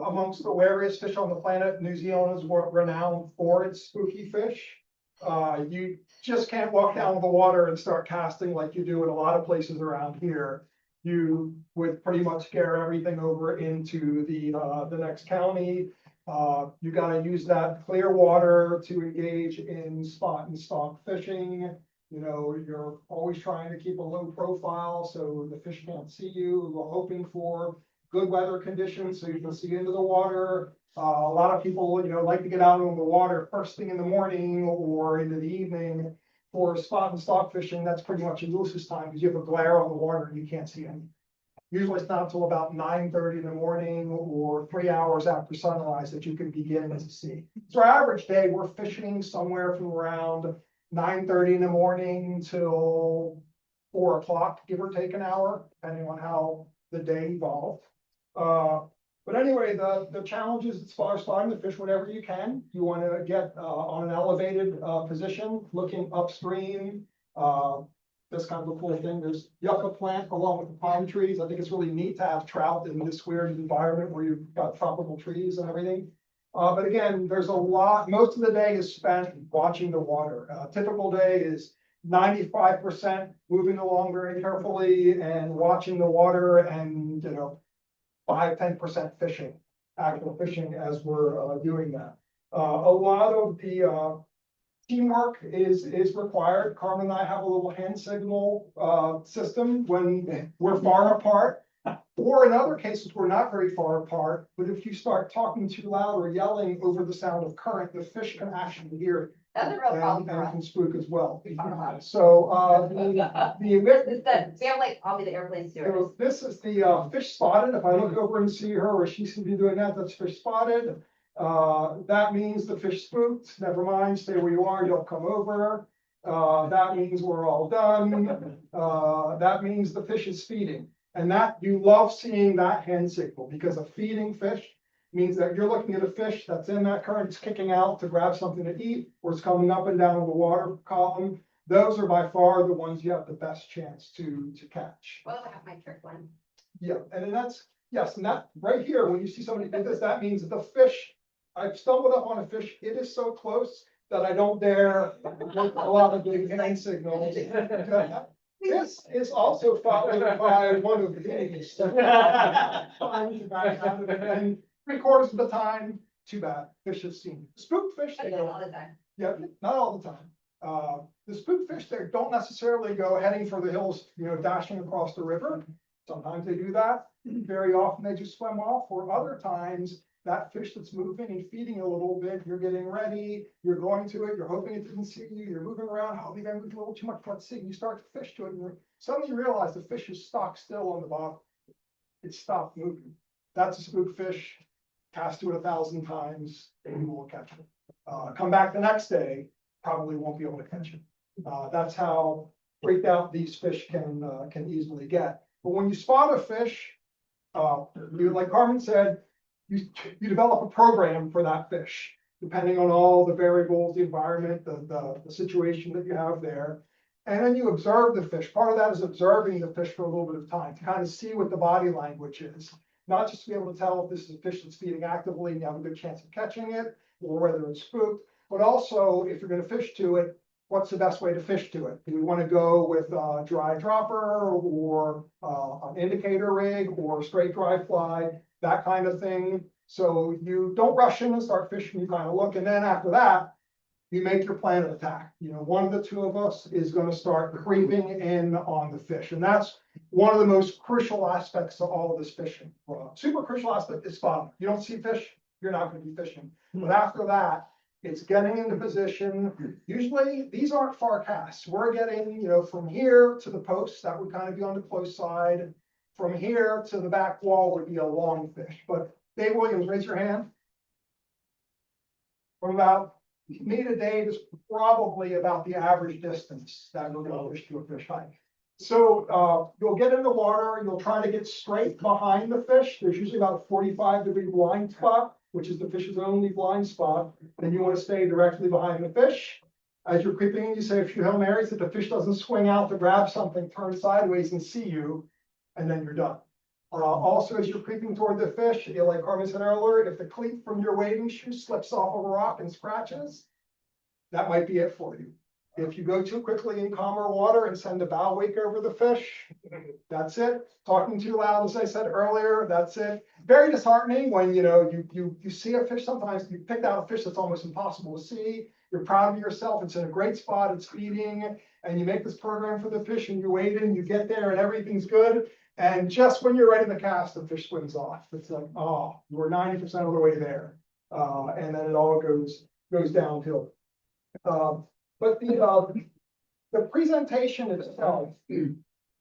amongst the wariest fish on the planet. New Zealand is renowned for its spooky fish. You just can't walk down to the water and start casting like you do in a lot of places around here. You would pretty much scare everything over into the next county. You got to use that clear water to engage in spot and stock fishing. You know, you're always trying to keep a low profile so the fish can't see you. We're hoping for good weather conditions so you can see into the water. A lot of people, you know, like to get out on the water first thing in the morning or into the evening. For spot and stock fishing, that's pretty much your loosest time because you have a glare on the water and you can't see anything. Usually it's not until about 9:30 in the morning or 3 hours after sunrise that you can begin to see. So our average day, we're fishing somewhere from around 9:30 in the morning till 4 o'clock, give or take an hour, depending on how the day evolved. But anyway, the challenge is as far as finding the fish whenever you can. You want to get on an elevated position, looking upstream. That's kind of a cool thing. There's yucca plant along with the palm trees. I think it's really neat to have trout in this weird environment where you've got tropical trees and everything. But again, there's a lot, most of the day is spent watching the water. A typical day is 95% moving along very carefully and watching the water and, you know, 5-10% fishing, actual fishing as we're doing that. A lot of the teamwork is required. Carmen and I have a little hand signal system when we're far apart. Or in other cases, we're not very far apart, but if you start talking too loud or yelling over the sound of current, the fish can actually hear it. That's a real problem And for us. can spook as well. So, We have like, I'll be the airplane stewardess. so this is the fish spotted. If I look over and see her or she seems to be doing that, that's fish spotted. That means the fish spooked. Never mind, stay where you are, don't come over. That means we're all done. That means the fish is feeding. And that, you love seeing that hand signal because a feeding fish means that you're looking at a fish that's in that current, it's kicking out to grab something to eat, or it's coming up and down the water column. Those are by far the ones you have the best chance to catch. Well, I have my trick one. Yeah, and then that's, yes, and that right here, when you see somebody do this, that means the fish, I've stumbled up on a fish, it is so close that I don't dare work a lot of big hand signals. This is also followed by one of these. And 3/4 of the time, too bad, fish have seen. Spooked fish, I they do it go, all the time. yeah, not all the time. The spooked fish, they don't necessarily go heading for the hills, dashing across the river. Sometimes they do that. Very often they just swim off, or other times that fish that's moving and feeding a little bit, you're getting ready, you're going to it, you're hoping it didn't see you, you're moving around, oh, maybe I moved a little too much, let's see, you start to fish to it, and suddenly you realize the fish is stuck still on the bottom. It stopped moving. That's a spook fish. Cast to it 1,000 times, and you will catch it. Come back the next day, probably won't be able to catch it. That's how freaked out these fish can easily get. But when you spot a fish, like Carmen said, you develop a program for that fish, depending on all the variables, the environment, the situation that you have there. And then you observe the fish. Part of that is observing the fish for a little bit of time to kind of see what the body language is. Not just to be able to tell if this is a fish that's feeding actively and you have a good chance of catching it, or whether it's spooked, but also if you're going to fish to it, what's the best way to fish to it? Do we want to go with a dry dropper or an indicator rig or straight dry fly, that kind of thing? So you don't rush in and start fishing, you kind of look, and then after that, you make your plan of attack. One of the two of us is going to start creeping in on the fish. And that's one of the most crucial aspects of all of this fishing. Super crucial aspect is spotting. You don't see fish, you're not going to be fishing. But after that, it's getting into position. Usually these aren't far casts. We're getting, from here to the post, that would kind of be on the close side. From here to the back wall would be a long fish. But Dave Williams, raise your hand. From about me to Dave is probably about the average distance that we're going to fish to a fish hike. So you'll get in the water, you'll try to get straight behind the fish. There's usually about a 45-degree blind spot, which is the fish's only blind spot. And you want to stay directly behind the fish. As you're creeping in, you say a few Hail Marys. If the fish doesn't swing out to grab something, turn sideways and see you, and then you're done. Also, as you're creeping toward the fish, like Carmen said earlier, if the cleat from your wading shoe slips off of a rock and scratches, that might be it for you. If you go too quickly in calmer water and send a bow wake over the fish, that's it. Talking too loud, as I said earlier, that's it. Very disheartening when you see a fish. Sometimes you picked out a fish that's almost impossible to see. You're proud of yourself. It's in a great spot. It's feeding, and you make this program for the fish, and you wade in, you get there, and everything's good. And just when you're ready to cast, the fish swims off. It's like, oh, you were 90% of the way there, and then it all goes downhill. But the presentation itself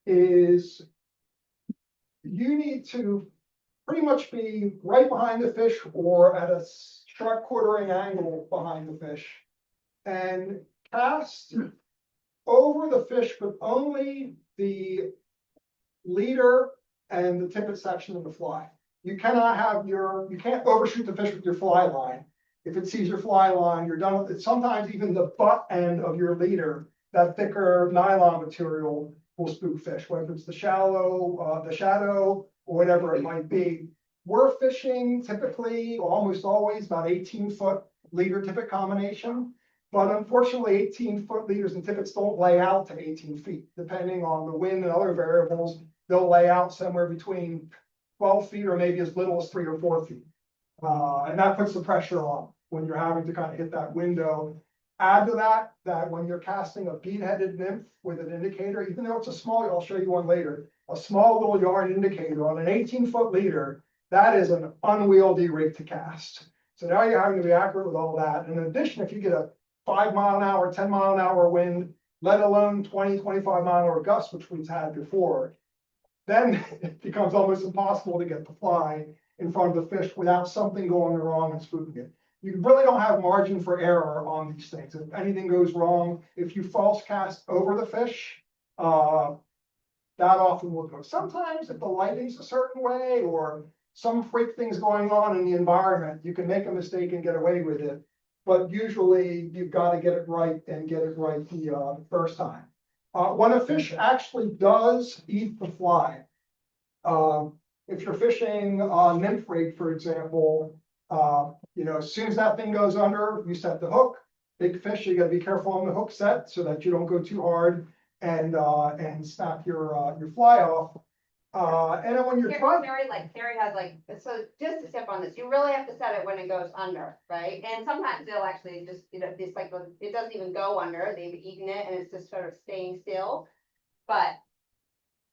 is, you need to pretty much be right behind the fish or at a sharp quartering angle behind the fish, and cast over the fish, but only the leader and the tippet section of the fly. You can't overshoot the fish with your fly line. If it sees your fly line, you're done with it. Sometimes even the butt end of your leader, that thicker nylon material, will spook fish, whether it's the shadow, or whatever it might be. We're fishing typically, almost always, about 18-foot leader tippet combination. But unfortunately, 18-foot leaders and tippets don't lay out to 18 feet. Depending on the wind and other variables, they'll lay out somewhere between 12 feet or maybe as little as 3 or 4 feet. And that puts the pressure on when you're having to kind of hit that window. Add to that, that when you're casting a bead-headed nymph with an indicator, even though it's a small, I'll show you one later, a small little yarn indicator on an 18-foot leader, that is an unwieldy rig to cast. So now you're having to be accurate with all that. And in addition, if you get a 5-mile-an-hour, 10-mile-an-hour wind, let alone 20, 25-mile-an-hour gusts, which we've had before, then it becomes almost impossible to get the fly in front of the fish without something going wrong and spooking it. You really don't have margin for error on these things. If anything goes wrong, if you false cast over the fish, that often will go. Sometimes if the lighting's a certain way or some freak thing's going on in the environment, you can make a mistake and get away with it. But usually you've got to get it right and get it right the first time. When a fish actually does eat the fly, if you're fishing nymph rig, for example, as soon as that thing goes under, you set the hook. Big fish, you gotta be careful on the hook set so that you don't go too hard and snap your fly off. And then when you're trying. Thierry has so just to step on this, you really have to set it when it goes under, right? And sometimes they'll actually just, it doesn't even go under, they've eaten it and it's just sort of staying still. But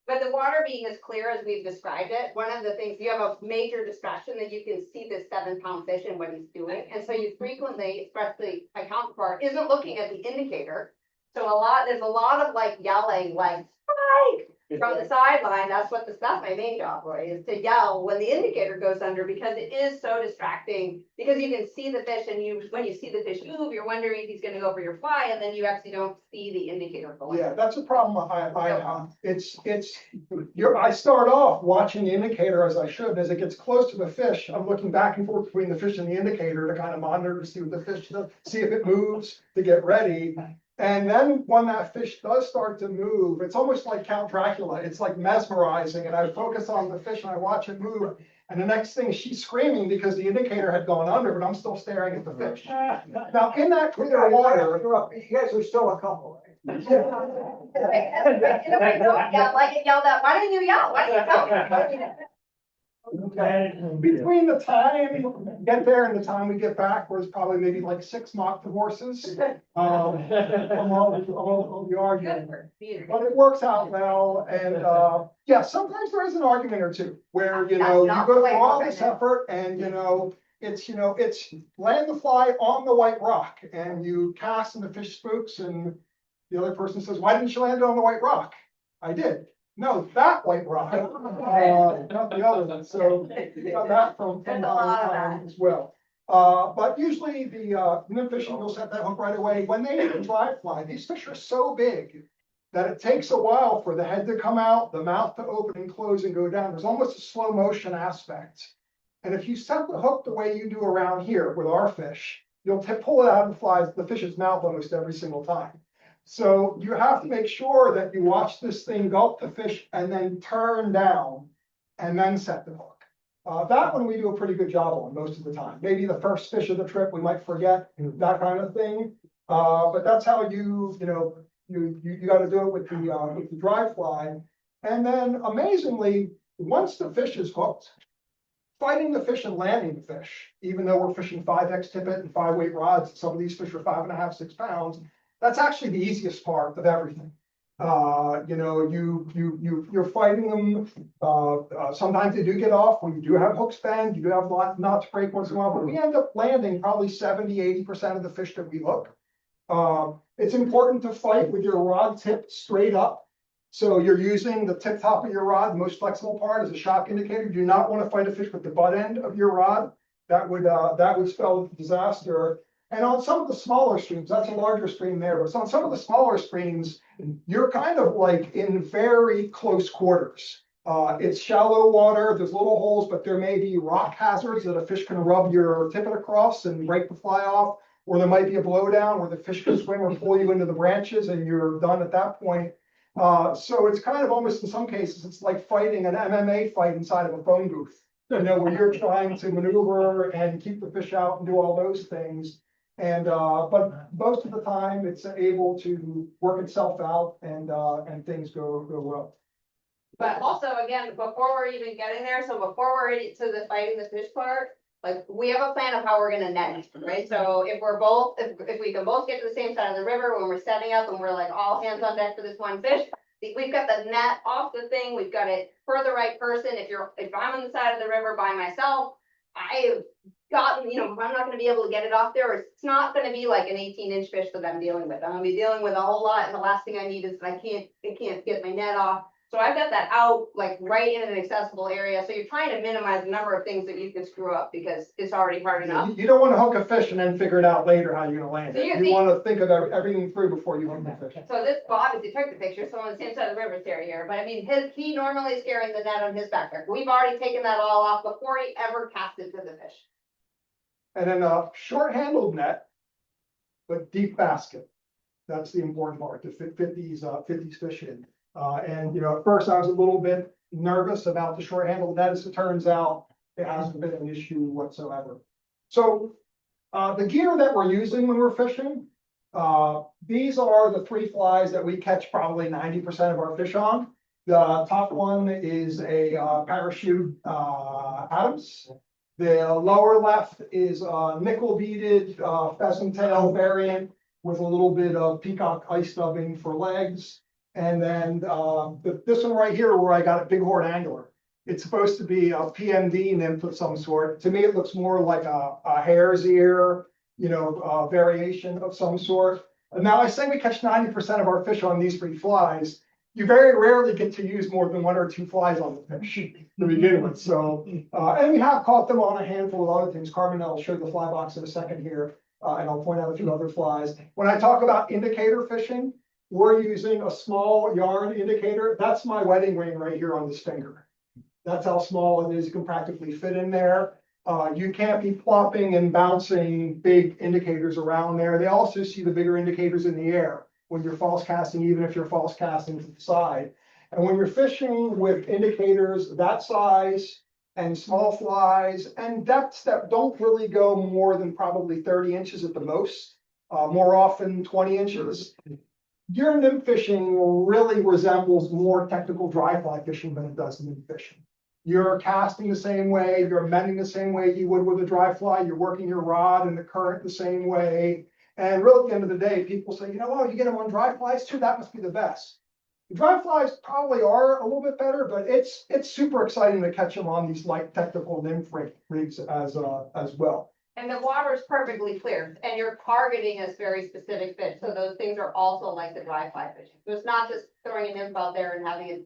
the water being as clear as we've described it, one of the things, you have a major discretion that you can see this 7-pound fish and what he's doing. And so you frequently, especially my counterpart, isn't looking at the indicator. So there's a lot of yelling, strike from the sideline. That's my main job, Roy, is to yell when the indicator goes under, because it is so distracting, because you can see the fish and when you see the fish move, you're wondering if he's going to go for your fly, and then you actually don't see the indicator going. Yeah, that's a problem I have. I start off watching the indicator as I should. As it gets close to the fish, I'm looking back and forth between the fish and the indicator to kind of monitor to see what the fish does, see if it moves to get ready. And then when that fish does start to move, it's almost like Count Dracula. It's like mesmerizing. And I focus on the fish and I watch it move. And the next thing, she's screaming because the indicator had gone under, but I'm still staring at the fish. Now, in that clear water, You guys are still a couple, right? Yell that. Why didn't you yell? Why didn't you tell me? between the time we get there and the time we get back, there's probably maybe 6 mock divorces. From all the arguing. But it works out well. And yeah, sometimes there is an argument or two where, you go through all this effort and, it's land the fly on the white rock and you cast and the fish spooks and the other person says, why didn't you land it on the white rock? I did. No, that white rock, not the other one. So you got that from time to time as well. But usually the nymph fishing will set that hook right away. When they eat a dry fly, these fish are so big that it takes a while for the head to come out, the mouth to open and close and go down. There's almost a slow motion aspect. And if you set the hook the way you do around here with our fish, you'll pull it out of the fish's mouth almost every single time. So you have to make sure that you watch this thing gulp the fish and then turn down and then set the hook. That one we do a pretty good job on most of the time. Maybe the first fish of the trip we might forget, that kind of thing. But that's how you got to do it with the dry fly. And then amazingly, once the fish is hooked, fighting the fish and landing the fish, even though we're fishing 5X tippet and 5-weight rods, some of these fish are 5.5, 6 pounds. That's actually the easiest part of everything. You're fighting them. Sometimes they do get off when you do have hooks bend, you do have knots break once in a while, but we end up landing probably 70–80% of the fish that we hook. It's important to fight with your rod tip straight up. So you're using the tip top of your rod, the most flexible part, as a shock indicator. You do not want to fight a fish with the butt end of your rod. That would spell disaster. And on some of the smaller streams, that's a larger stream there, but on some of the smaller streams, you're kind of in very close quarters. It's shallow water, there's little holes, but there may be rock hazards that a fish can rub your tippet across and break the fly off, or there might be a blowdown where the fish can swim or pull you into the branches and you're done at that point. So it's kind of almost, in some cases, it's like fighting an MMA fight inside of a phone booth, where you're trying to maneuver and keep the fish out and do all those things. And but most of the time it's able to work itself out and things go well. But also, again, before we're even getting there, so before we're to the fighting the fish part, like, we have a plan of how we're gonna net, right? So if we're both, if we can both get to the same side of the river when we're setting up and we're like all hands on deck for this one fish, we've got the net off the thing, we've got it for the right person. If I'm on the side of the river by myself, I've gotten, if I'm not gonna be able to get it off there, it's not gonna be like an 18-inch fish that I'm dealing with. I'm gonna be dealing with a whole lot, and the last thing I need is I can't get my net off. So I've got that out, like, right in an accessible area, so you're trying to minimize the number of things that you can screw up, because it's already hard enough. You don't wanna hook a fish and then figure it out later how you're gonna land So it. you You see- wanna think of everything through before you hook the fish. So this, well, obviously took the picture, so on the same side of the river, Terry here, but I mean, he normally is carrying the net on his back there. We've already taken that all off before he ever casted to the fish. And then a short-handled net, but deep basket. That's the important part, to fit these fish in. And, at first I was a little bit nervous about the short-handled net. As it turns out, it hasn't been an issue whatsoever. So, the gear that we're using when we're fishing, these are the 3 flies that we catch probably 90% of our fish on. The top one is a parachute Adams. The lower left is a nickel beaded pheasant tail variant with a little bit of peacock ice stubbing for legs. And then this one right here where I got a bighorn angler. It's supposed to be a PMD nymph of some sort. To me, it looks more like a hare's ear, variation of some sort. And now I say we catch 90% of our fish on these 3 flies. You very rarely get to use more than 1 or 2 flies on the fish to begin with. So, and we have caught them on a handful of other things. Carmen, I'll show the fly box in a second here, and I'll point out a few other flies. When I talk about indicator fishing, we're using a small yard indicator. That's my wedding ring right here on this finger. That's how small it is. You can practically fit in there. You can't be plopping and bouncing big indicators around there. They also see the bigger indicators in the air when you're false casting, even if you're false casting to the side. And when you're fishing with indicators that size and small flies and depths that don't really go more than probably 30 inches at the most, more often 20 inches, your nymph fishing really resembles more technical dry fly fishing than it does nymph fishing. You're casting the same way, you're mending the same way you would with a dry fly, you're working your rod and the current the same way. And really at the end of the day, people say, you get them on dry flies too, that must be the best. The dry flies probably are a little bit better, but it's super exciting to catch them on these light technical nymph rigs as well. And the water is perfectly clear, and you're targeting a very specific fish, so those things are also like the dry fly fishing. So it's not just throwing a nymph out there and having it,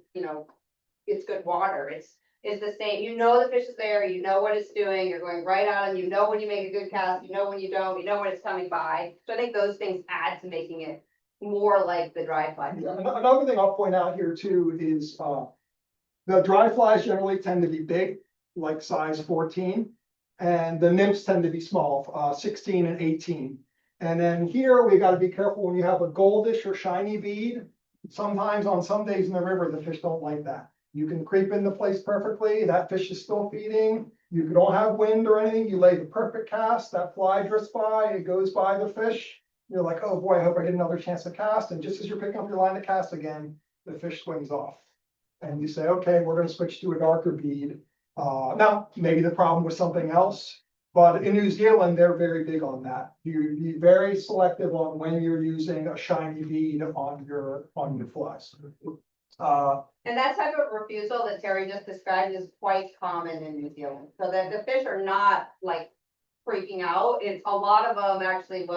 it's good water. It's the same. The fish is there, what it's doing, you're going right on, and when you make a good cast, when you don't, when it's coming by. So I think those things add to making it more like the dry fly. Yeah, another thing I'll point out here too is the dry flies generally tend to be big, like size 14, and the nymphs tend to be small, 16 and 18. And then here we got to be careful when you have a goldish or shiny bead. Sometimes on some days in the river, the fish don't like that. You can creep into place perfectly. That fish is still feeding. You don't have wind or anything. You lay the perfect cast. That fly drifts by. It goes by the fish. You're like, oh boy, I hope I get another chance to cast. And just as you're picking up your line to cast again, the fish swings off. And you say, okay, we're going to switch to a darker bead. Now, maybe the problem was something else. But in New Zealand, they're very big on that. You be very selective on when you're using a shiny bead on your flies. And that type of refusal that Terry just described is quite common in New Zealand. So that the fish are not like freaking out. It's a lot of them actually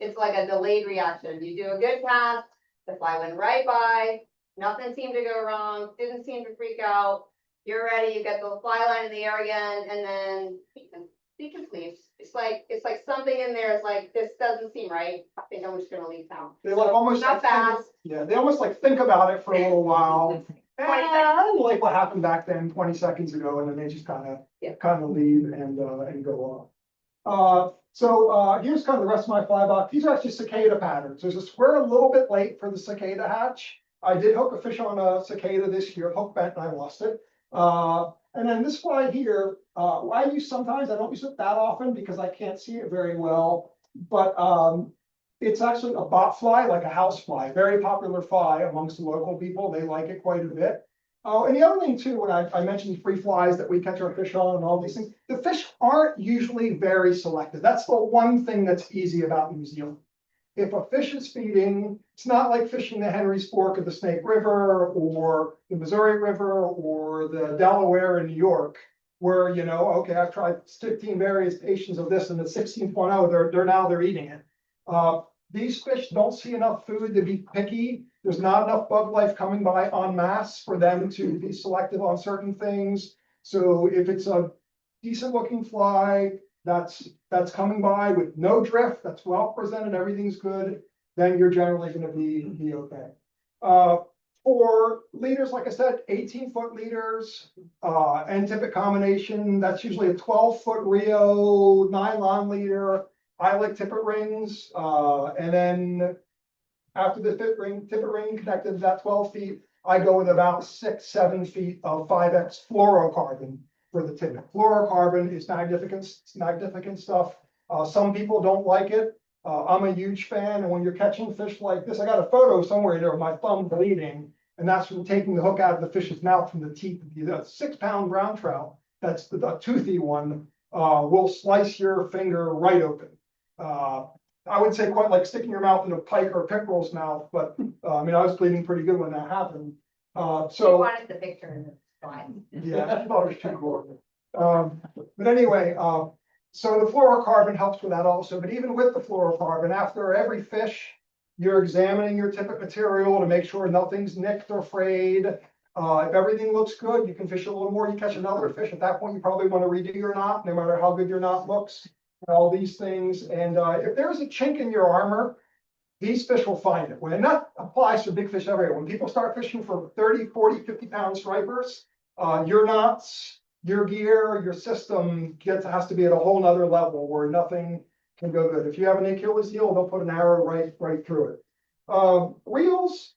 it's like a delayed reaction. You do a good cast, the fly went right by, nothing seemed to go wrong, didn't seem to freak out. You're ready, you get the fly line in the air again, and then he can leave. It's like something in there is like, this doesn't seem right. I think I'm just gonna leave town. They like almost Not fast. Yeah, they almost like think about it for a little while. 20 And like what happened back then 20 seconds ago, and then they just kind of leave and go off. So here's kind of the rest of my fly box. These are actually cicada patterns. There's a square a little bit late for the cicada hatch. I did hook a fish on a cicada this year. Hook bent and I lost it. And then this fly here, I use sometimes. I don't use it that often because I can't see it very well. But it's actually a bot fly, like a house fly, very popular fly amongst the local people. They like it quite a bit. Oh, and the other thing too, when I mentioned free flies that we catch our fish on and all these things, the fish aren't usually very selective. That's the one thing that's easy about New Zealand. If a fish is feeding, it's not like fishing the Henry's Fork of the Snake River or the Missouri River or the Delaware in New York, where, you know, okay, I've tried 15 various patients of this and the 16.0, they're eating it. These fish don't see enough food to be picky. There's not enough bug life coming by en masse for them to be selective on certain things. So if it's a decent looking fly that's coming by with no drift, that's well presented, everything's good, then you're generally going to be okay. For leaders, like I said, 18-foot leaders, and tippet combination, that's usually a 12-foot Rio nylon leader. I like tippet rings, and then after the tippet ring connected to that 12 feet, I go with about 6-7 feet of 5X fluorocarbon for the tippet. Fluorocarbon is magnificent stuff. Some people don't like it. I'm a huge fan, and when you're catching fish like this, I got a photo somewhere there of my thumb bleeding, and that's from taking the hook out of the fish's mouth from the teeth. The 6-pound brown trout, that's the toothy one, will slice your finger right open. I would say quite like sticking your mouth in a pike or a pickerel's mouth, but I mean, I was bleeding pretty good when that happened. You So wanted the picture in the slide. yeah, I thought it was too cool. But anyway, so the fluorocarbon helps with that also. But even with the fluorocarbon, after every fish, you're examining your tippet material to make sure nothing's nicked or frayed. If everything looks good, you can fish a little more. You catch another fish. At that point, you probably want to redo your knot, no matter how good your knot looks. All these things. And if there's a chink in your armor, these fish will find it. And that applies to big fish everywhere. When people start fishing for 30, 40, 50-pound stripers, your knots, your gear, your system has to be at a whole nother level where nothing can go good. If you have an Achilles heel, they'll put an arrow right through it. Reels,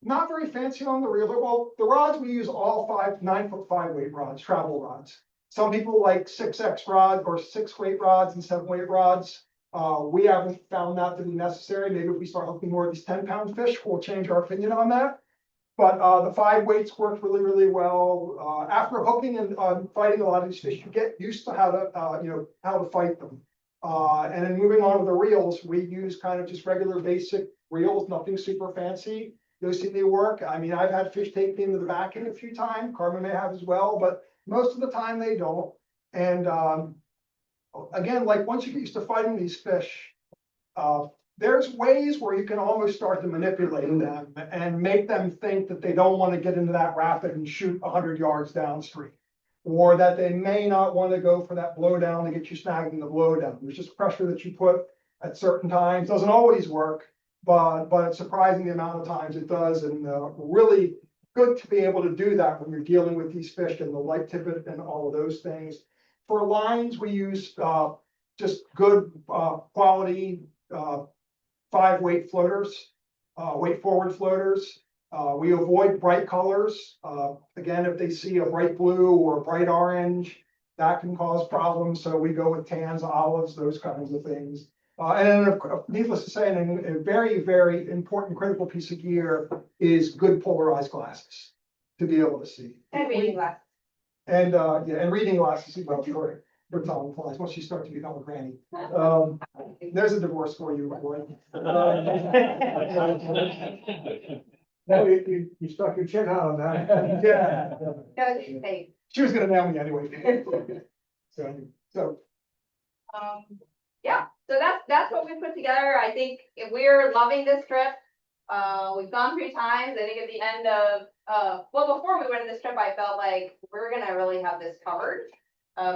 not very fancy on the reel. Well, the rods we use all 9-foot 5-weight rods, travel rods. Some people like 6X rods or 6-weight rods and 7-weight rods. We haven't found that to be necessary. Maybe if we start hooking more of these 10-pound fish, we'll change our opinion on that. But the 5 weights work really, really well. After hooking and fighting a lot of these fish, you get used to how to fight them. And then moving on to the reels, we use kind of just regular basic reels, nothing super fancy. Those seem to work. I mean, I've had fish take me into the backing a few times. Carmen may have as well, but most of the time they don't. And again, like once you get used to fighting these fish, there's ways where you can almost start to manipulate them and make them think that they don't want to get into that rapid and shoot 100 yards downstream, or that they may not want to go for that blowdown to get you snagged in the blowdown. There's just pressure that you put at certain times. Doesn't always work, but it's surprising the amount of times it does, and really good to be able to do that when you're dealing with these fish and the light tippet and all of those things. For lines, we use just good quality 5-weight floaters, weight forward floaters. We avoid bright colors. Again, if they see a bright blue or a bright orange, that can cause problems. So we go with tans, olives, those kinds of things. And then, needless to say, a very, very important critical piece of gear is good polarized glasses to be able to see. And reading glasses. And and reading glasses as well for telling flies once you start to become a granny. There's a divorce for you, my boy. No, you stuck your chin out on that. Yeah. That was insane. She was gonna nail me anyway. So Yeah, so that's what we put together. I think if we're loving this trip. We've gone 3 times. I think at the end of, well, before we went on this trip, I felt like we're gonna really have this covered.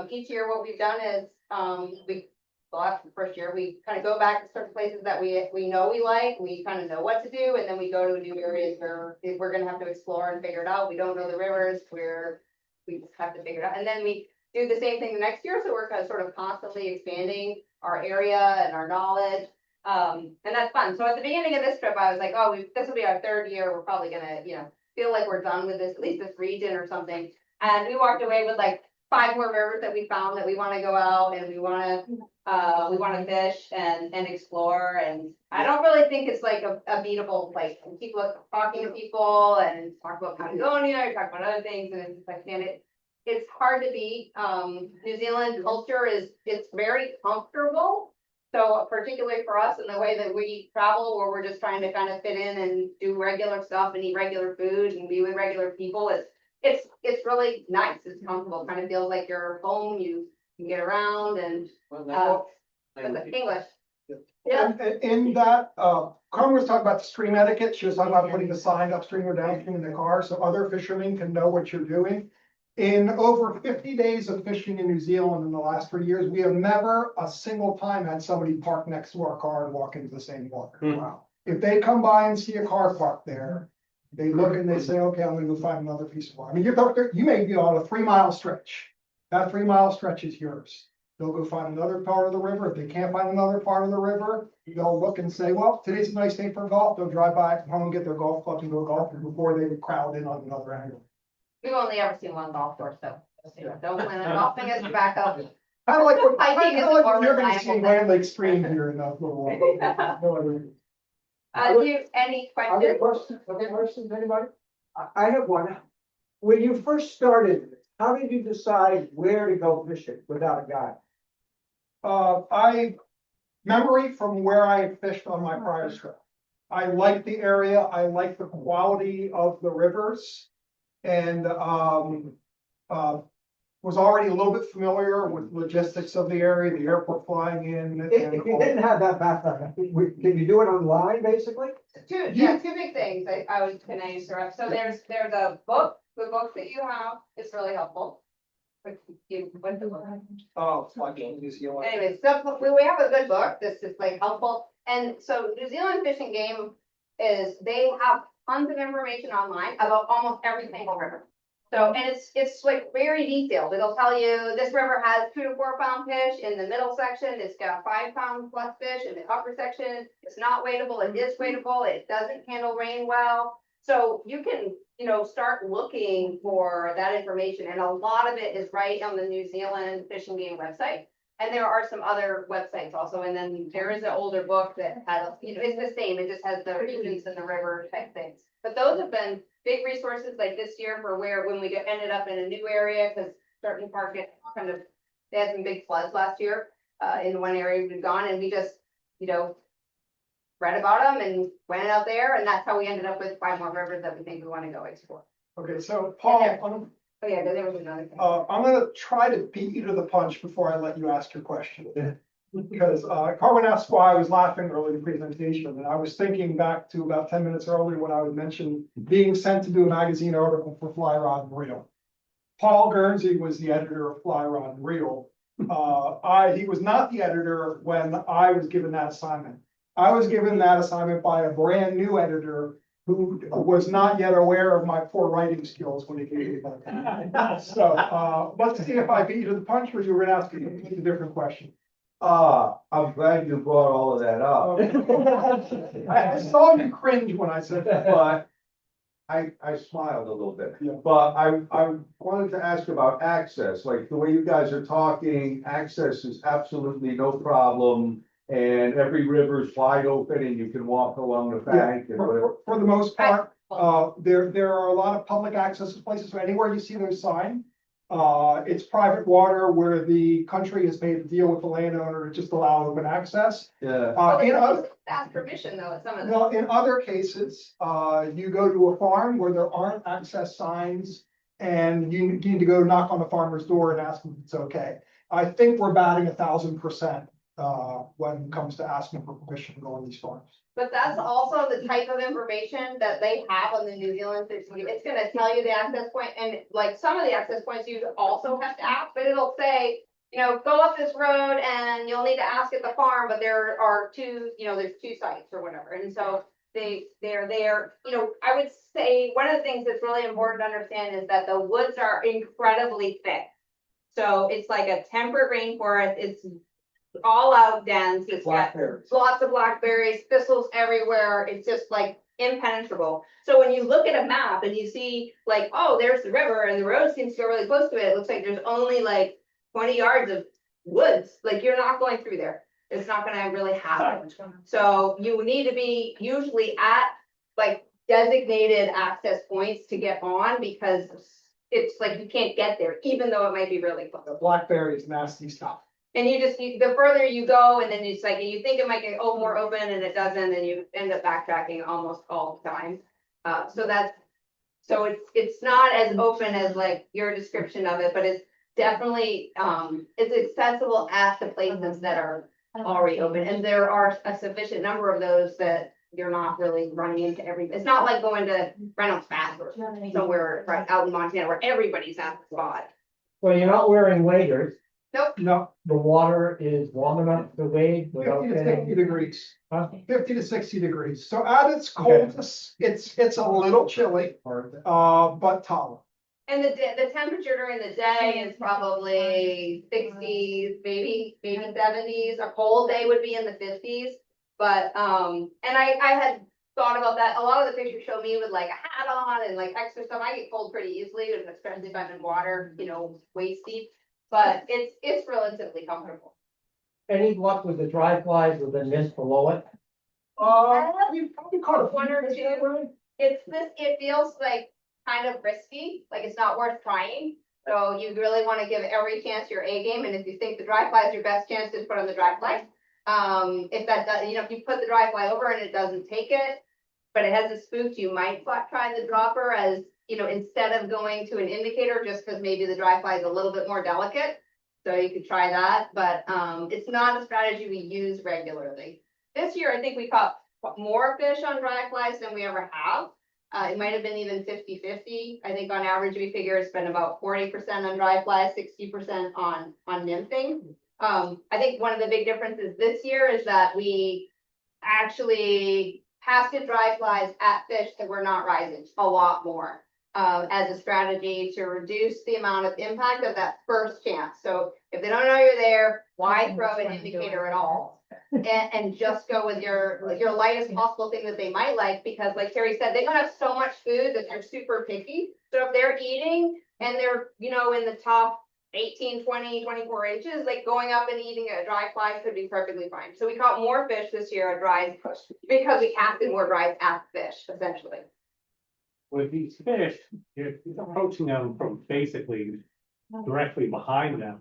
Each year what we've done is, after the first year, we kind of go back to certain places that we know we like, we kind of know what to do, and then we go to new areas where we're gonna have to explore and figure it out. We don't know the rivers, we just have to figure it out. And then we do the same thing the next year, so we're kind of sort of constantly expanding our area and our knowledge. And that's fun. So at the beginning of this trip, I was like, oh, this will be our 3rd year. We're probably gonna, feel like we're done with this, at least this region or something. And we walked away with like 5 more rivers that we found that we wanna go out and we wanna fish and explore, and I don't really think it's like a beatable place. And people are talking to people and talk about Patagonia, talk about other things, and it's just like, man, it's hard to beat. New Zealand culture it's very comfortable. So particularly for us in the way that we travel, where we're just trying to kind of fit in and do regular stuff and eat regular food and be with regular people, it's really nice. It's comfortable. It kind of feels like you're home. You can get around and English. Yeah. And in that, Carmen was talking about the stream etiquette. She was talking about putting the sign upstream or downstream in the car so other fishermen can know what you're doing. In over 50 days of fishing in New Zealand in the last 3 years, we have never a single time had somebody park next to our car and walk into the same water. Wow. If they come by and see a car parked there, they look and they say, okay, I'm gonna go find another piece of water. I mean, you may be on a 3-mile stretch. That 3-mile stretch is yours. They'll go find another part of the river. If they can't find another part of the river, they'll look and say, well, today's a nice day for golf. They'll drive by, come home and get their golf clubs and go golfing before they would crowd in on another angle. We've only ever seen one golf course, so don't plan on golfing as your backup. Kind of like what, Hiking is kind of like more what you're gonna see in reliable. Land Lake Stream here in that little while. Do you, any Other questions? questions, anybody? I have one. When you first started, how did you decide where to go fishing without a guide? Memory from where I fished on my prior trip. I like the area, I like the quality of the rivers. And, was already a little bit familiar with logistics of the area, the airport flying in. If you didn't have that background, can you do it online, basically? Two big things I was gonna interrupt. So there's a book, the book that you have is really helpful. Oh, like New Zealand. Anyways, so we have a good book that's just like helpful. And so New Zealand Fish and Game they have tons of information online about almost every single river. So, and it's like very detailed. It'll tell you this river has 2 to 4 pound fish in the middle section. It's got 5 pound plus fish in the upper section. It's not weightable. It is weightable. It doesn't handle rain well. So you can, start looking for that information. And a lot of it is right on the New Zealand Fish and Game website. And there are some other websites also. And then there is an older book that has, it's the same. It just has the regions and the river type things. But those have been big resources like this year for when we ended up in a new area, because certain park they had some big floods last year in one area we've gone, and we just, read about them and went out there, and that's how we ended up with 5 more rivers that we think we want to go explore. Okay, so Paul, Oh yeah, there was another thing. I'm gonna try to beat you to the punch before I let you ask your question. Because Carmen asked why I was laughing early in the presentation, and I was thinking back to about 10 minutes earlier when I would mention being sent to do a magazine article for Fly Rod and Reel. Paul Guernsey was the editor of Fly Rod and Reel. He was not the editor when I was given that assignment. I was given that assignment by a brand new editor who was not yet aware of my poor writing skills when he gave me that. So let's see if I beat you to the punch, or you were gonna ask a completely different question. I'm glad you brought all of that up, I saw you cringe when I said that. but I smiled a little bit. Yeah. But I wanted to ask about access, like the way you guys are talking, access is absolutely no problem. And every river is wide open and you can walk along the bank and whatever. For the most part, there are a lot of public access places, so anywhere you see those signs. It's private water where the country has made a deal with the landowner to just allow open access. Yeah. Ask permission though at some of them. Well, in other cases, you go to a farm where there aren't access signs and you need to go knock on the farmer's door and ask them if it's okay. I think we're batting 1,000%. When it comes to asking for permission to go on these farms. But that's also the type of information that they have on the New Zealand Fish and Game. It's gonna tell you the access point, and like some of the access points you also have to ask, but it'll say, go up this road and you'll need to ask at the farm, but there are 2, there's 2 sites or whatever. And so they're there, I would say one of the things that's really important to understand is that the woods are incredibly thick. So it's like a temperate rainforest. It's all out dense, it's got Blackberries. lots of blackberries, thistles everywhere, it's just like impenetrable. So when you look at a map and you see like, oh, there's the river and the road seems to go really close to it, it looks like there's only like 20 yards of woods, like you're not going through there. It's not gonna really happen. So you need to be usually at like designated access points to get on because it's like you can't get there, even though it might be really close. The blackberry is nasty stuff. And the further you go, and then it's like, you think it might get more open and it doesn't, and you end up backtracking almost all the time. So it's not as open as like your description of it, but it's definitely, it's accessible at the places that are already open. And there are a sufficient number of those that you're not really running into it's not like going to Reynolds Pass or somewhere right out in Montana where everybody's at the spot. Well, you're not wearing waders. Nope. No, The water is warm enough to wade without 50 to 60 getting. degrees, Huh? 50 to 60 degrees. So at its coldest, it's a little chilly, but tolerable. And the temperature during the day is probably 60s, maybe 70s. A cold day would be in the 50s. But and I had thought about that. A lot of the pictures show me with like a hat on and like extra stuff. I get cold pretty easily, especially if I'm in water, waist deep. But it's relatively comfortable. Any luck with the dry flies with the mist below it? We've probably caught a few One or fish that two. way. It feels like kind of risky, like it's not worth trying. So you really want to give every chance your A game, and if you think the dry fly is your best chance, just put on the dry fly. If that does, if you put the dry fly over and it doesn't take it, but it hasn't spooked, you might try the dropper as, instead of going to an indicator, just because maybe the dry fly is a little bit more delicate. So you could try that, but it's not a strategy we use regularly. This year, I think we caught more fish on dry flies than we ever have. It might have been even 50-50. I think on average, we figure it's been about 40% on dry flies, 60% on nymphing. I think one of the big differences this year is that we actually casted dry flies at fish that were not rising a lot more, as a strategy to reduce the amount of impact of that first chance. So if they don't know you're there, why throw an indicator at all? And just go with your lightest possible thing that they might like, because like Thierry said, they don't have so much food that they're super picky. So if they're eating and they're, in the top 18, 20, 24 inches, like going up and eating a dry fly could be perfectly fine. So we caught more fish this year at dries because we casted more dries at fish, essentially. With these fish, you're approaching them from basically directly behind them.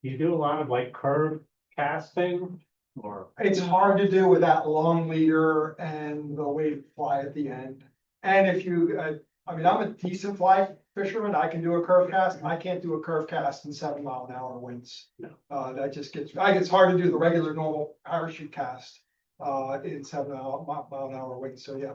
You do a lot of like curve casting or. It's hard to do with that long leader and the weighted fly at the end. And if you, I'm a decent fly fisherman. I can do a curve cast. I can't do a curve cast in 7-mile-an-hour winds. No. That just it's hard to do the regular normal parachute cast in 7-mile-an-hour winds. So yeah.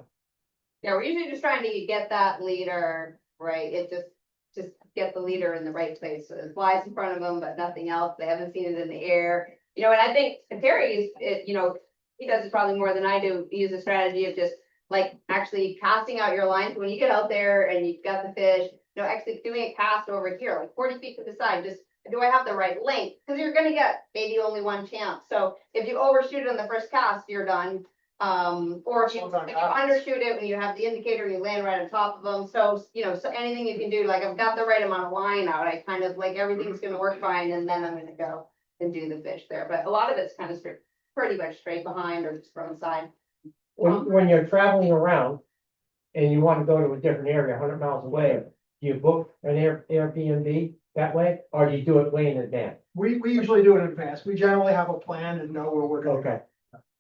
Yeah, we're usually just trying to get that leader right. It just get the leader in the right place. So it flies in front of them, but nothing else. They haven't seen it in the air. And I think Thierry, he does it probably more than I do. Use a strategy of just like actually casting out your lines when you get out there and you've got the fish. Actually doing a cast over here, like 40 feet to the side. Just, do I have the right length? Because you're going to get maybe only one chance. So if you overshoot on the first cast, you're done. Or if you undershoot it when you have the indicator and you land right on top of them. So, so anything you can do, like I've got the right amount of line out. I kind of like everything's going to work fine. And then I'm going to go and do the fish there. But a lot of it's kind of pretty much straight behind or just from the side. When you're traveling around and you want to go to a different area, 100 miles away, do you book an Airbnb that way, or do you do it way in advance? We usually do it in advance. We generally have a plan and know where we're going. Okay.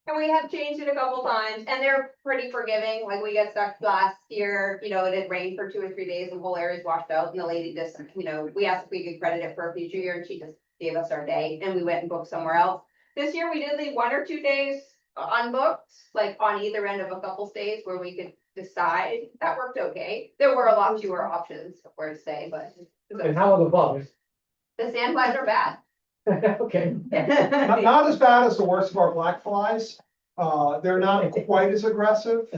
And we have changed it a couple times, and they're pretty forgiving. Like we got stuck last year, it had rained for 2 or 3 days, and the whole area's washed out. And the lady just, we asked if we could credit it for a future year, and she just gave us our day, and we went and booked somewhere else. This year we did leave 1 or 2 days unbooked, like on either end of a couple stays where we could decide. That worked okay. There were a lot fewer options of where to stay, but And how are the bugs? the sandflies are bad. Okay. Not as bad as the worst of our black flies. They're not quite as aggressive.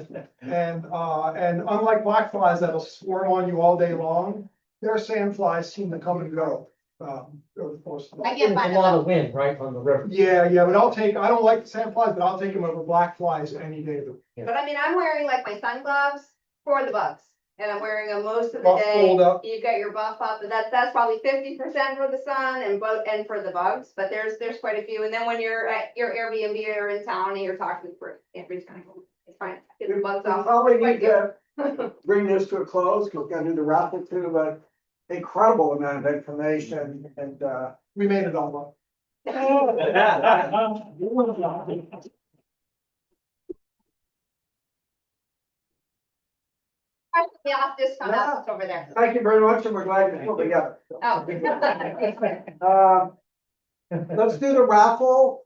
And unlike black flies that'll swarm on you all day long, their sand flies seem to come and go. over the course of the- I can't There's a find lot them. of wind, right, on the river. Yeah, but I don't like the sandflies, but I'll take them over black flies any day of the week. But I mean, I'm wearing like my sun gloves for the bugs. And I'm wearing them most of the Buff day. fold up. You've got your buff up, but that's probably 50% for the sun and for the bugs, but there's quite a few. And then when you're at your Airbnb or in town and you're talking for, everybody's kind of, it's fine, get the bugs We off. probably Quite need to bring this to a close, because we're gonna do the raffle too, but incredible amount of information and, We made it all up. The off discount that's over there. thank you very much, and we're glad to put together. Oh. Let's do the raffle,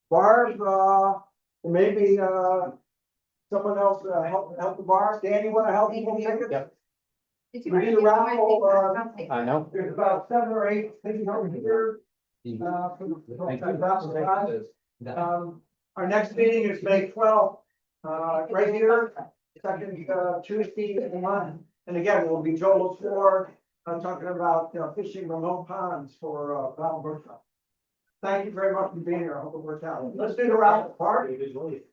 Barb, maybe, someone else, help the bar, Dan, you wanna help me with tickets? Yep. Did you We already do the get my raffle, thing? I know. There's about 7 or 8 things over here. Thank Our next meeting is May 12th, right here, second, Tuesday in the month. And again, we'll be Joel 4, talking about, fishing remote ponds for, Brown. Thank you very much for being here. I hope it works out. Let's do the raffle party. Let's do it.